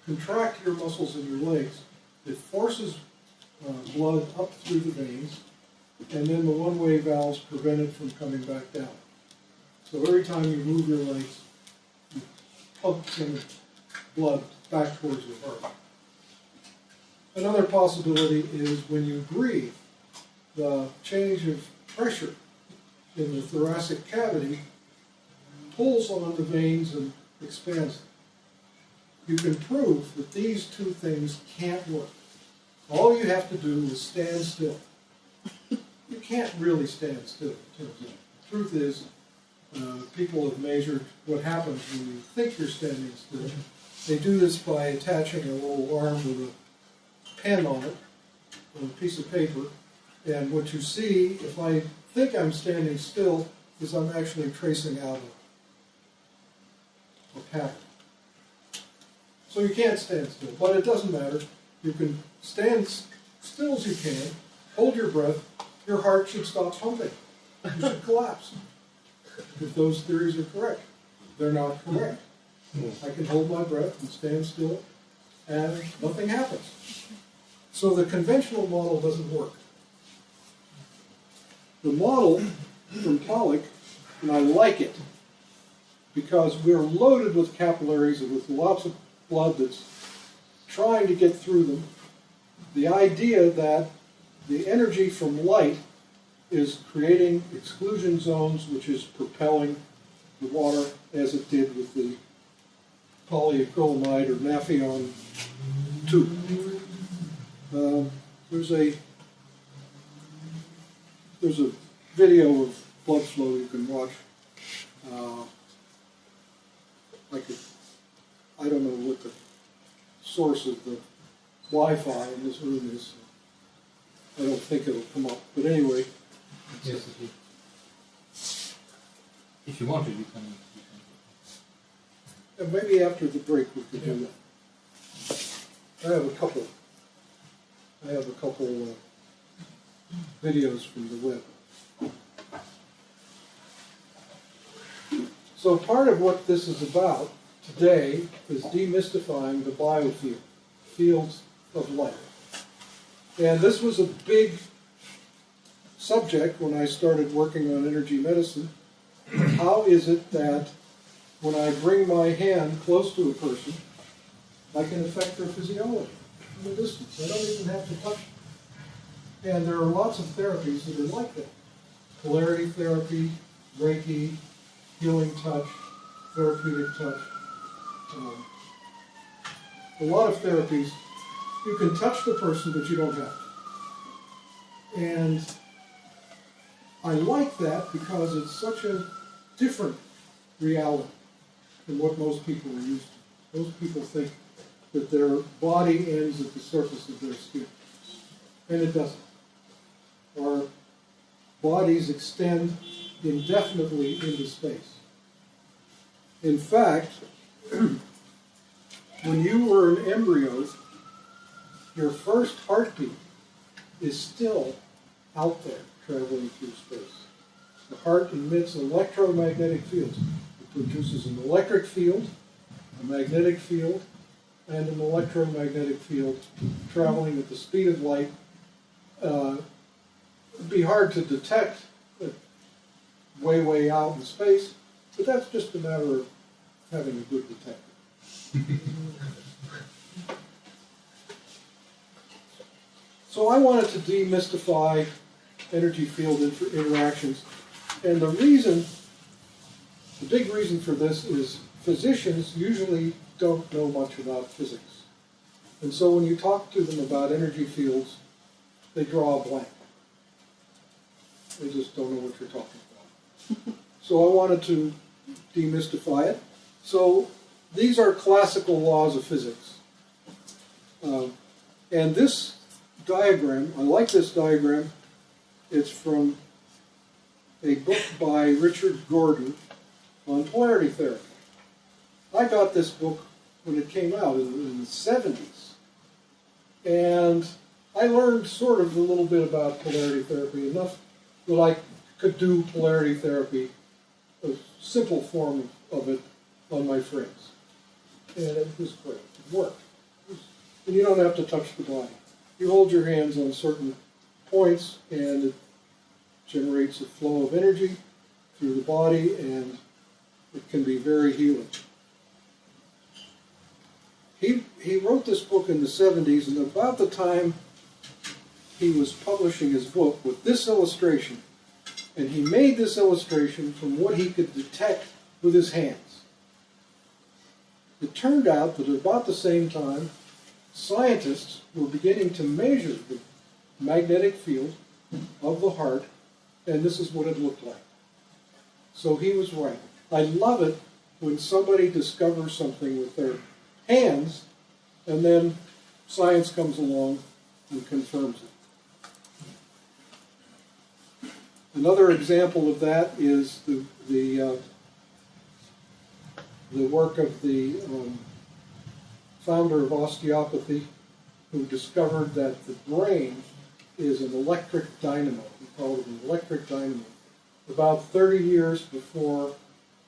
contract your muscles in your legs, it forces blood up through the veins, and then the one-way valves prevent it from coming back down. So every time you move your legs, you pump some blood back towards your heart. Another possibility is when you breathe, the change of pressure in the thoracic cavity pulls on the veins and expands them. You can prove that these two things can't work. All you have to do is stand still. You can't really stand still. The truth is, people have measured what happens when you think you're standing still. They do this by attaching a little arm with a pen on it, on a piece of paper, and what you see, if I think I'm standing still, is I'm actually tracing out a pattern. So you can't stand still, but it doesn't matter. You can stand still as you can, hold your breath, your heart should stop pumping. You should collapse. If those theories are correct. They're not correct. I can hold my breath and stand still, and nothing happens. So the conventional model doesn't work. The model from Pollock, and I like it, because we're loaded with capillaries and with lots of blood that's trying to get through them. The idea that the energy from light is creating exclusion zones, which is propelling the water as it did with the polyacrylamide or Nafion tube. There's a video of blood flow you can watch. I don't know what the source of the Wi-Fi in this room is. I don't think it'll come up. But anyway. Yes, if you want to, you can. And maybe after the break we could do that. I have a couple videos from the web. So part of what this is about today is demystifying the biofield, fields of light. And this was a big subject when I started working on energy medicine. How is it that when I bring my hand close to a person, I can affect their physiology from a distance? I don't even have to touch them. And there are lots of therapies that are like that. Polarity therapy, Reiki, healing touch, therapeutic touch. A lot of therapies, you can touch the person, but you don't have to. And I like that because it's such a different reality than what most people are used to. Most people think that their body ends at the surface of their skin. And it doesn't. Our bodies extend indefinitely into space. In fact, when you were an embryo, your first heartbeat is still out there traveling through space. The heart emits electromagnetic fields. It produces an electric field, a magnetic field, and an electromagnetic field traveling at the speed of light. It'd be hard to detect way, way out in space, but that's just a matter of having a good detector. So I wanted to demystify energy field interactions, and the big reason for this is physicians usually don't know much about physics. And so when you talk to them about energy fields, they draw a blank. They just don't know what you're talking about. So I wanted to demystify it. So these are classical laws of physics. And this diagram, I like this diagram. It's from a book by Richard Gordon on polarity therapy. I got this book when it came out in the 70s. And I learned sort of a little bit about polarity therapy, enough that I could do polarity therapy, a simple form of it, on my friends. And it was great. It worked. And you don't have to touch the body. You hold your hands on certain points, and it generates a flow of energy through the body, and it can be very healing. He wrote this book in the 70s, and about the time he was publishing his book with this illustration, and he made this illustration from what he could detect with his hands. It turned out that at about the same time, scientists were beginning to measure the magnetic field of the heart, and this is what it looked like. So he was right. I love it when somebody discovers something with their hands, and then science comes along and confirms it. Another example of that is the work of the founder of osteopathy, who discovered that the brain is an electric dynamo. He called it an electric dynamo. About 30 years before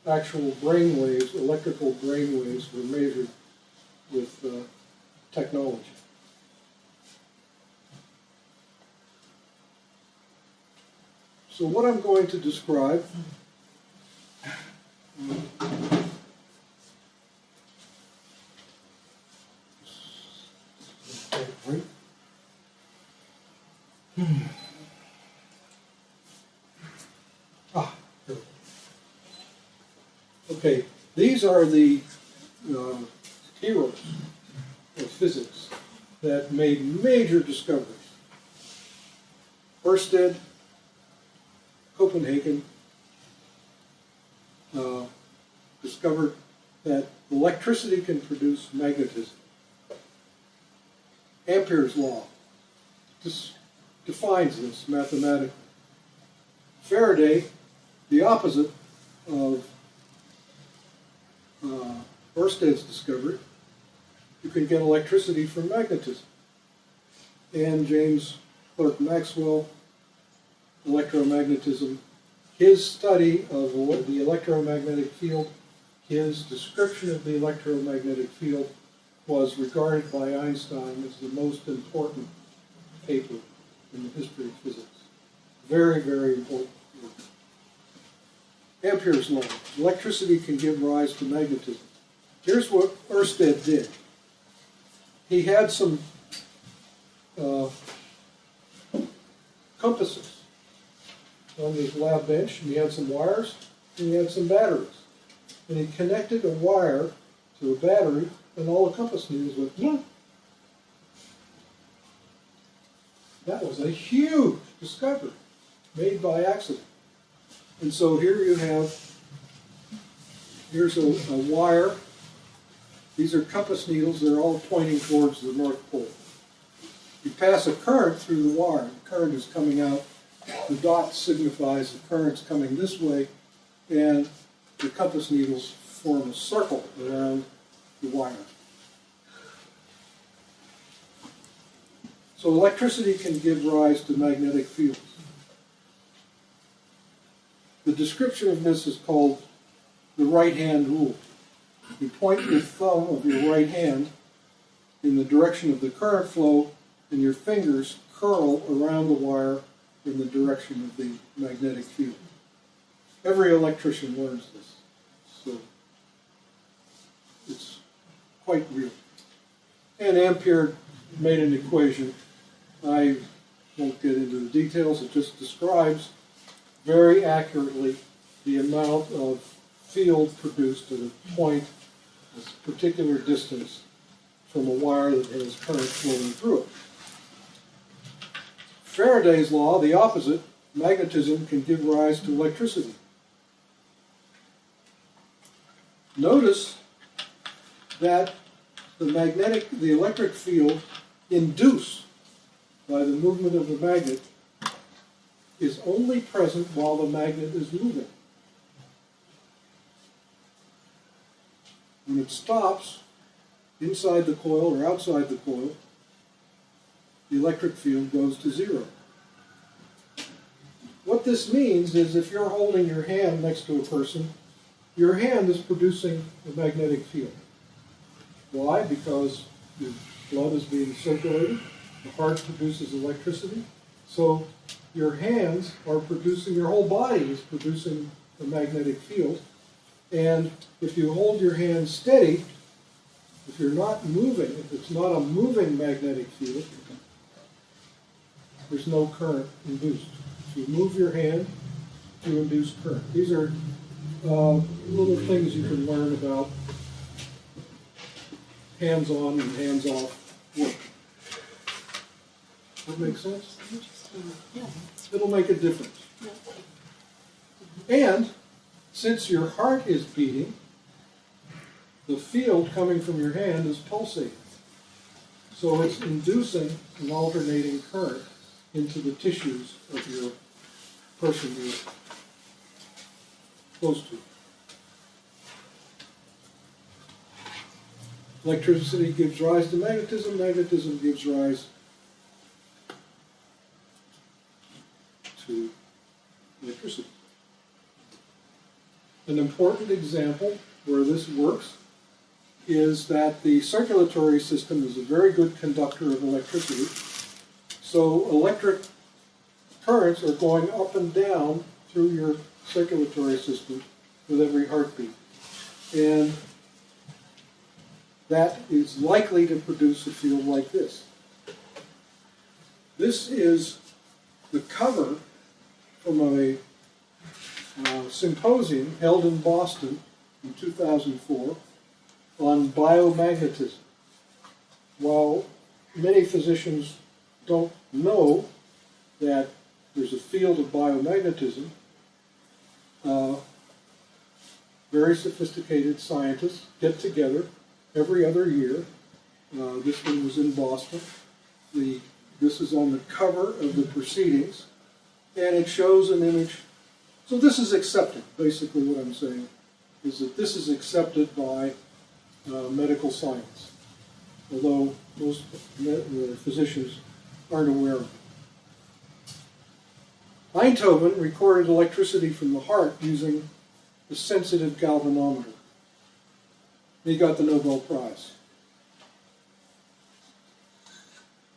actual brain waves, electrical brain waves, were measured with technology. So what I'm going to describe okay, these are the heroes of physics that made major discoveries. Ørsted, Copenhagen, discovered that electricity can produce magnetism. Ampere's law defines this mathematically. Faraday, the opposite of Ørsted's discovery, you can get electricity from magnetism. And James Clerk Maxwell, electromagnetism, his study of the electromagnetic field, his description of the electromagnetic field was regarded by Einstein as the most important paper in the history of physics. Very, very important work. Ampere's law. Electricity can give rise to magnetism. Here's what Ørsted did. He had some compasses on his lab bench, and he had some wires, and he had some batteries. And he connected a wire to a battery, and all the compass needles went, "Zoom." That was a huge discovery made by accident. And so here you have, here's a wire. These are compass needles. They're all pointing towards the North Pole. You pass a current through the wire. The current is coming out. The dot signifies the current's coming this way, and the compass needles form a circle around the wire. So electricity can give rise to magnetic fields. The description of this is called the right-hand rule. You point your thumb of your right hand in the direction of the current flow, and your fingers curl around the wire in the direction of the magnetic field. Every electrician learns this, so it's quite real. And Ampere made an equation. I won't get into the details. It just describes very accurately the amount of field produced at a point, a particular distance from a wire that has current flowing through it. Faraday's law, the opposite, magnetism can give rise to electricity. Notice that the electric field induced by the movement of the magnet is only present while the magnet is moving. When it stops inside the coil or outside the coil, the electric field goes to zero. What this means is if you're holding your hand next to a person, your hand is producing a magnetic field. Why? Because the blood is being circulated, the heart produces electricity, so your hands are producing, your whole body is producing a magnetic field. And if you hold your hand steady, if you're not moving, if it's not a moving magnetic field, there's no current induced. If you move your hand, you induce current. These are little things you can learn about hands-on and hands-off work. That make sense? Yeah. It'll make a difference. And since your heart is beating, the field coming from your hand is pulsating. So it's inducing an alternating current into the tissues of your person you're close to. Electricity gives rise to magnetism, magnetism gives rise to electricity. An important example where this works is that the circulatory system is a very good conductor of electricity. So electric currents are going up and down through your circulatory system with every heartbeat. And that is likely to produce a field like this. This is the cover from a symposium held in Boston in 2004 on biomagnetism. While many physicians don't know that there's a field of biomagnetism, very sophisticated scientists get together every other year. This one was in Boston. This is on the cover of the proceedings, and it shows an image. So this is accepted. Basically what I'm saying is that this is accepted by medical science, although most physicians aren't aware of it. Einthoven recorded electricity from the heart using the sensitive galvanometer. He got the Nobel Prize.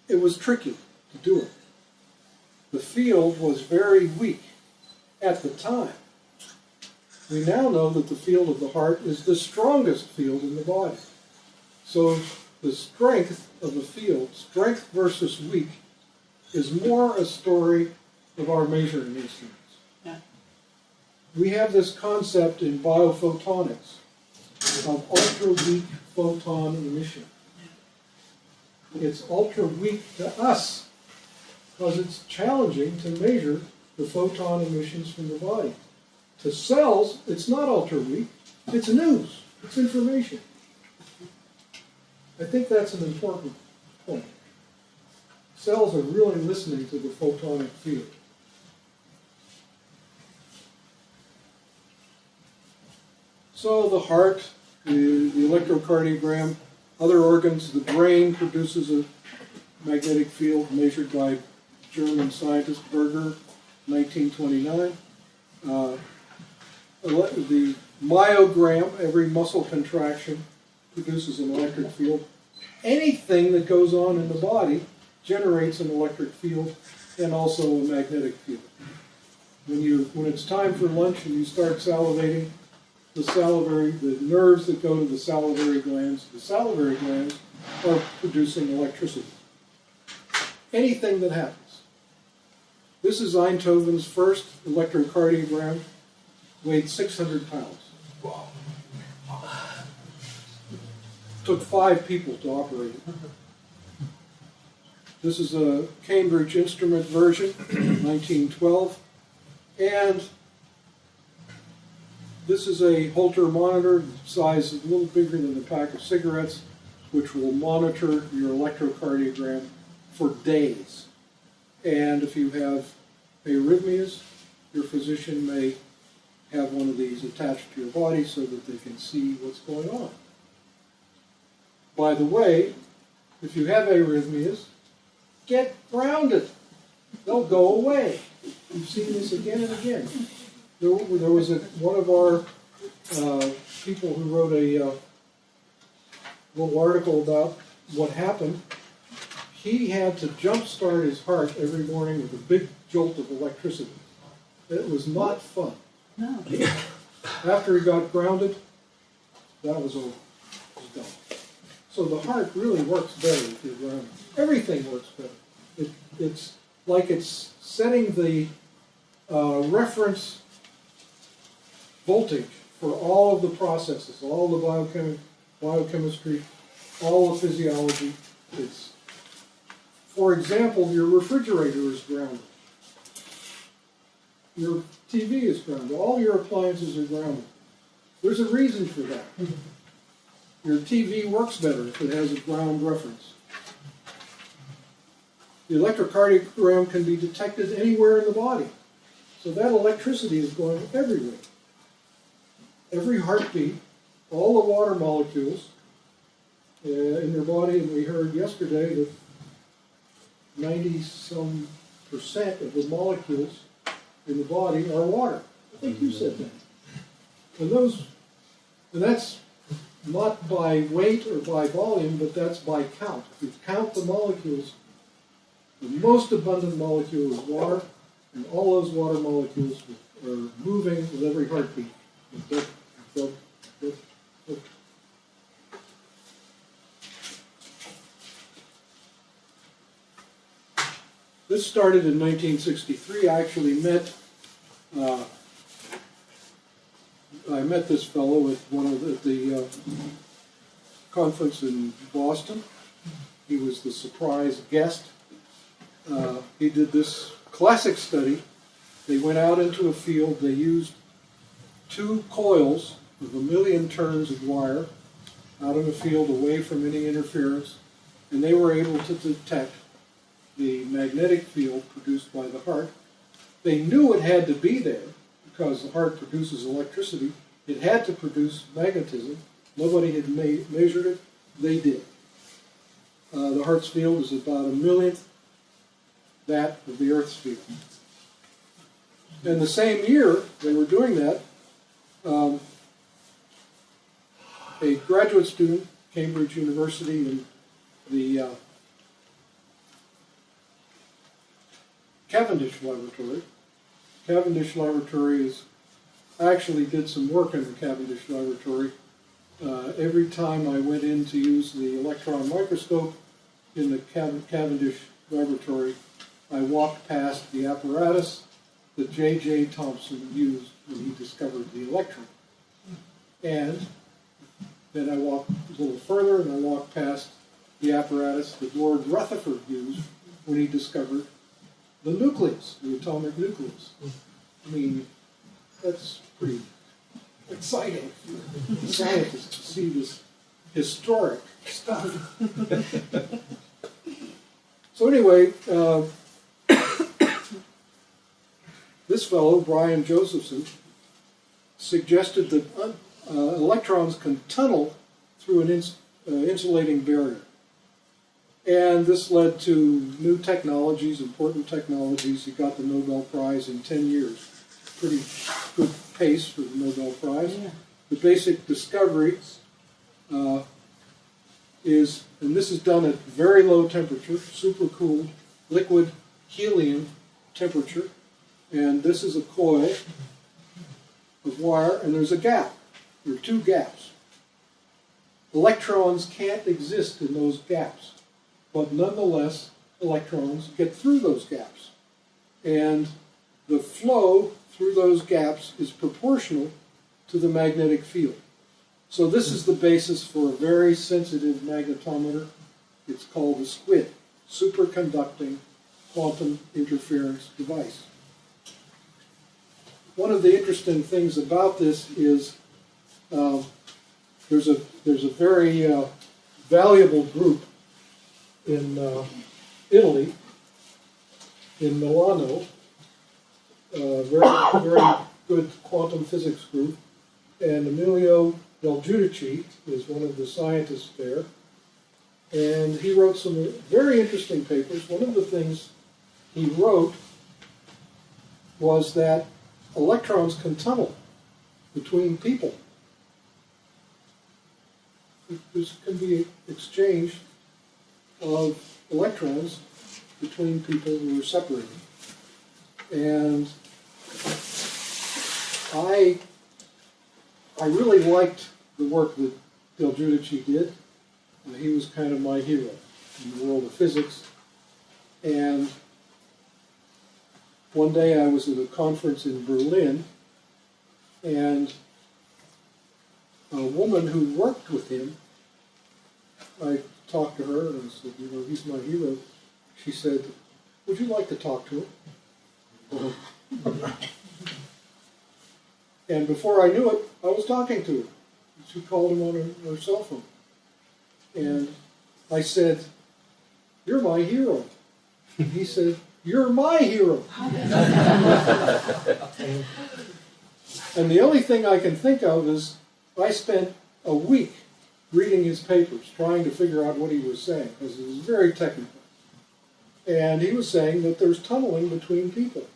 It was tricky to do it. The field was very weak at the time. We now know that the field of the heart is the strongest field in the body. So the strength of the field, strength versus weak, is more a story of our measuring instruments. Yeah. We have this concept in biophotonics of ultra-weak photon emission. It's ultra-weak to us because it's challenging to measure the photon emissions from the body. To cells, it's not ultra-weak, it's news, it's information. I think that's an important point. Cells are really listening to the photonic field. So the heart, the electrocardiogram, other organs, the brain produces a magnetic field measured by German scientist Berger, 1929. The myogram, every muscle contraction, produces an electric field. Anything that goes on in the body generates an electric field and also a magnetic field. When it's time for lunch and you start salivating, the nerves that go to the salivary glands are producing electricity. Anything that happens. This is Einthoven's first electrocardiogram, weighed 600 pounds. Wow. Took 5 people to operate it. This is a Cambridge instrument version, 1912. And this is a Holter monitor, the size is a little bigger than a pack of cigarettes, which will monitor your electrocardiogram for days. And if you have arrhythmias, your physician may have one of these attached to your body so that they can see what's going on. By the way, if you have arrhythmias, get grounded. They'll go away. We've seen this again and again. There was one of our people who wrote a little article about what happened. He had to jump-start his heart every morning with a big jolt of electricity. It was not fun. No. After he got grounded, that was over. It was done. So the heart really works better if you're grounded. Everything works better. It's like it's setting the reference voltage for all of the processes, all the biochemistry, all the physiology. It's For example, your refrigerator is grounded. Your TV is grounded. All your appliances are grounded. There's a reason for that. Your TV works better if it has a ground reference. The electrocardiogram can be detected anywhere in the body. So that electricity is going everywhere. Every heartbeat, all the water molecules in your body, and we heard yesterday that 90-some% of the molecules in the body are water. I think you said that. And that's not by weight or by volume, but that's by count. If you count the molecules, the most abundant molecule is water, and all those water molecules are moving with every heartbeat. This started in 1963. I actually met this fellow at one of the conference in Boston. He was the surprise guest. He did this classic study. They went out into a field. They used 2 coils of 1,000,000 turns of wire out in the field away from any interference, and they were able to detect the magnetic field produced by the heart. They knew it had to be there because the heart produces electricity. It had to produce magnetism. Nobody had measured it. They did. The heart's field is about 1,000,000th that of the Earth's field. And the same year they were doing that, a graduate student, Cambridge University, in the Cavendish Laboratory. Cavendish Laboratory actually did some work in the Cavendish Laboratory. Every time I went in to use the electron microscope in the Cavendish Laboratory, I walked past the apparatus that J.J. Thomson used when he discovered the electron. And then I walked a little further and I walked past the apparatus that Lord Rutherford used when he discovered the nucleus, the atomic nucleus. I mean, that's pretty exciting for scientists to see this historic stuff. So anyway, this fellow, Brian Josephson, suggested that electrons can tunnel through an insulating barrier. And this led to new technologies, important technologies. He got the Nobel Prize in 10 years. Pretty good pace for the Nobel Prize. Yeah. The basic discovery is, and this is done at very low temperature, supercooled liquid helium temperature. And this is a coil of wire, and there's a gap. There are 2 gaps. Electrons can't exist in those gaps, but nonetheless, electrons get through those gaps. And the flow through those gaps is proportional to the magnetic field. So this is the basis for a very sensitive magnetometer. It's called a SQUID, superconducting quantum interference device. One of the interesting things about this is there's a very valuable group in Italy, in Milano, very good quantum physics group, and Emilio Del Giudice is one of the scientists there, and he wrote some very interesting papers. One of the things he wrote was that electrons can tunnel between people. There can be exchange of electrons between people who are separated. And I really liked the work that Del Giudice did. He was kind of my hero in the world of physics. And one day I was at a conference in Berlin, and a woman who worked with him, I talked to her and I said, he's my hero. she said, "Would you like to talk to him?" And before I knew it, I was talking to her. She called him on her cell phone. And I said, "You're my hero." He said, "You're my hero." And the only thing I can think of is I spent a week reading his papers, trying to figure out what he was saying, because it was very technical. And he was saying that there's tunneling between people,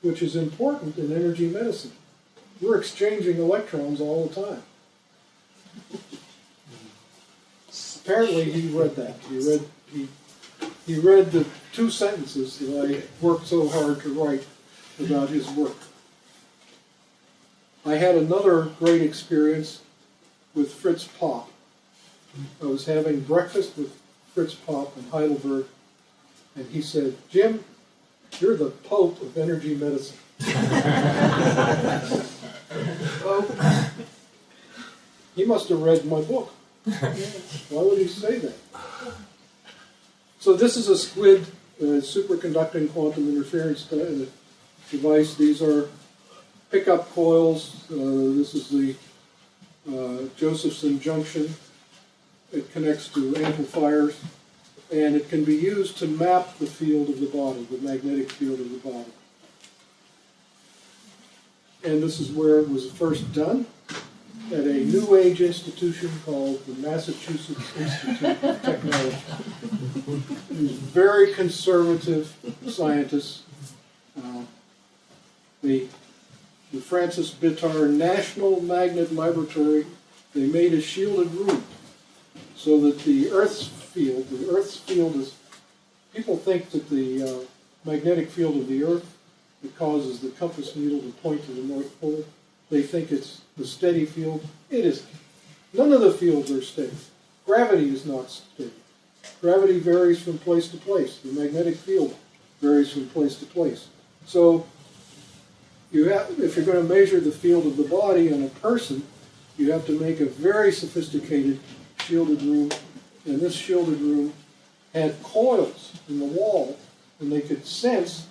which is important in energy medicine. We're exchanging electrons all the time. Apparently he read that. He read the 2 sentences that I worked so hard to write about his work. I had another great experience with Fritz Popp. I was having breakfast with Fritz Popp in Heidelberg, and he said, "Jim, you're the Pope of energy medicine." Pope? He must have read my book. Why would he say that? So this is a SQUID, superconducting quantum interference device. These are pickup coils. This is the Josephson junction. It connects to amplifiers, and it can be used to map the field of the body, the magnetic field of the body. And this is where it was first done, at a New Age institution called the Massachusetts Institute of Technology. These very conservative scientists. The Francis Bitar National Magnet Laboratory, they made a shielded room so that the Earth's field is, people think that the magnetic field of the Earth that causes the compass needle to point to the North Pole, they think it's the steady field. It isn't. None of the fields are steady. Gravity is not steady. Gravity varies from place to place. The magnetic field varies from place to place. So if you're going to measure the field of the body on a person, you have to make a very sophisticated shielded room. And this shielded room had coils in the wall, and they could sense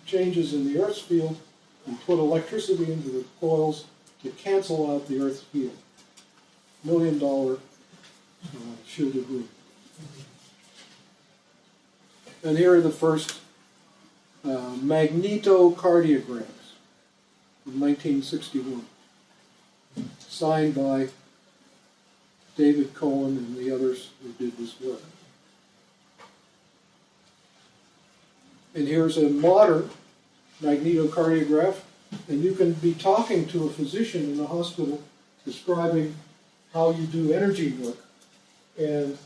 changes in the Earth's field and put electricity into the coils to cancel out the Earth's field. $1 million shielded room. And here are the first magnetocardiograms from 1961, signed by David Cohen and the others who did this work. And here's a modern magnetocardiograph, and you can be talking to a physician in a hospital describing how you do energy work, and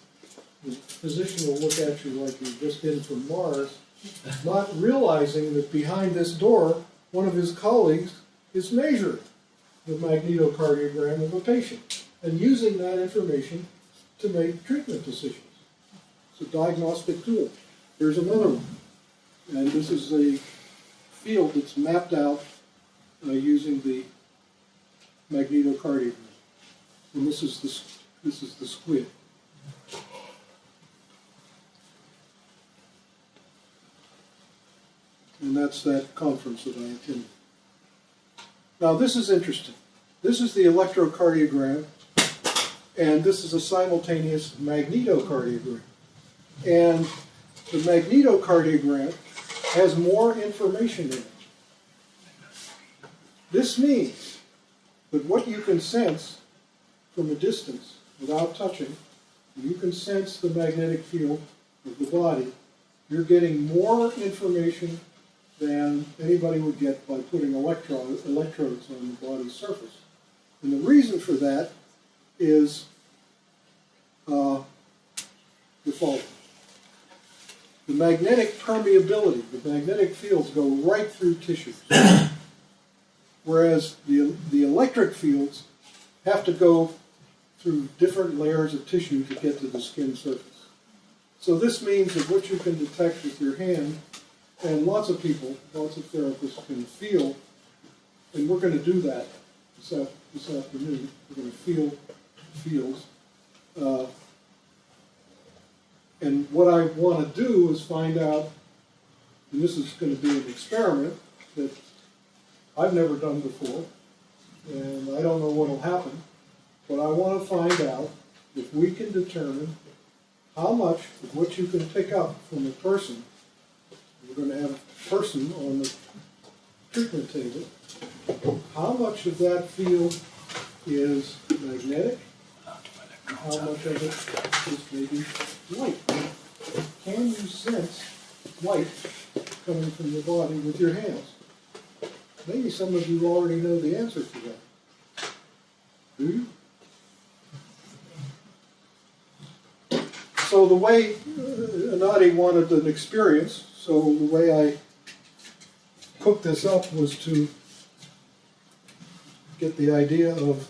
the physician will look at you like you're just in from Mars, not realizing that behind this door, one of his colleagues is measuring the magnetocardiogram of a patient and using that information to make treatment decisions. It's a diagnostic tool. Here's another one. And this is a field that's mapped out using the magnetocardiogram. And this is the SQUID. And that's that conference that I attended. Now this is interesting. This is the electrocardiogram, and this is a simultaneous magnetocardiogram. And the magnetocardiogram has more information in it. This means that what you can sense from a distance without touching, you can sense the magnetic field of the body. You're getting more information than anybody would get by putting electrodes on the body's surface. And the reason for that is the following. The magnetic permeability, the magnetic fields go right through tissues, whereas the electric fields have to go through different layers of tissue to get to the skin surface. So this means that what you can detect with your hand, and lots of people, lots of therapists can feel, and we're going to do that this afternoon. We're going to feel fields. And what I want to do is find out, and this is going to be an experiment that I've never done before, and I don't know what will happen, but I want to find out if we can determine how much of what you can pick up from a person. We're going to have a person on the treatment table. How much of that field is magnetic? How much of it is maybe light? Can you sense light coming from your body with your hands? Maybe some of you already know the answer to that. Do you? So the way Anadi wanted an experience, so the way I cooked this up was to get the idea of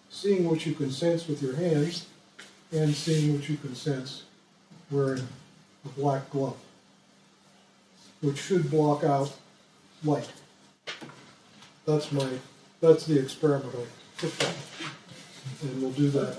seeing what you can sense with your hands and seeing what you can sense wearing a black glove, which should block out light. That's the experiment I picked up, and we'll do that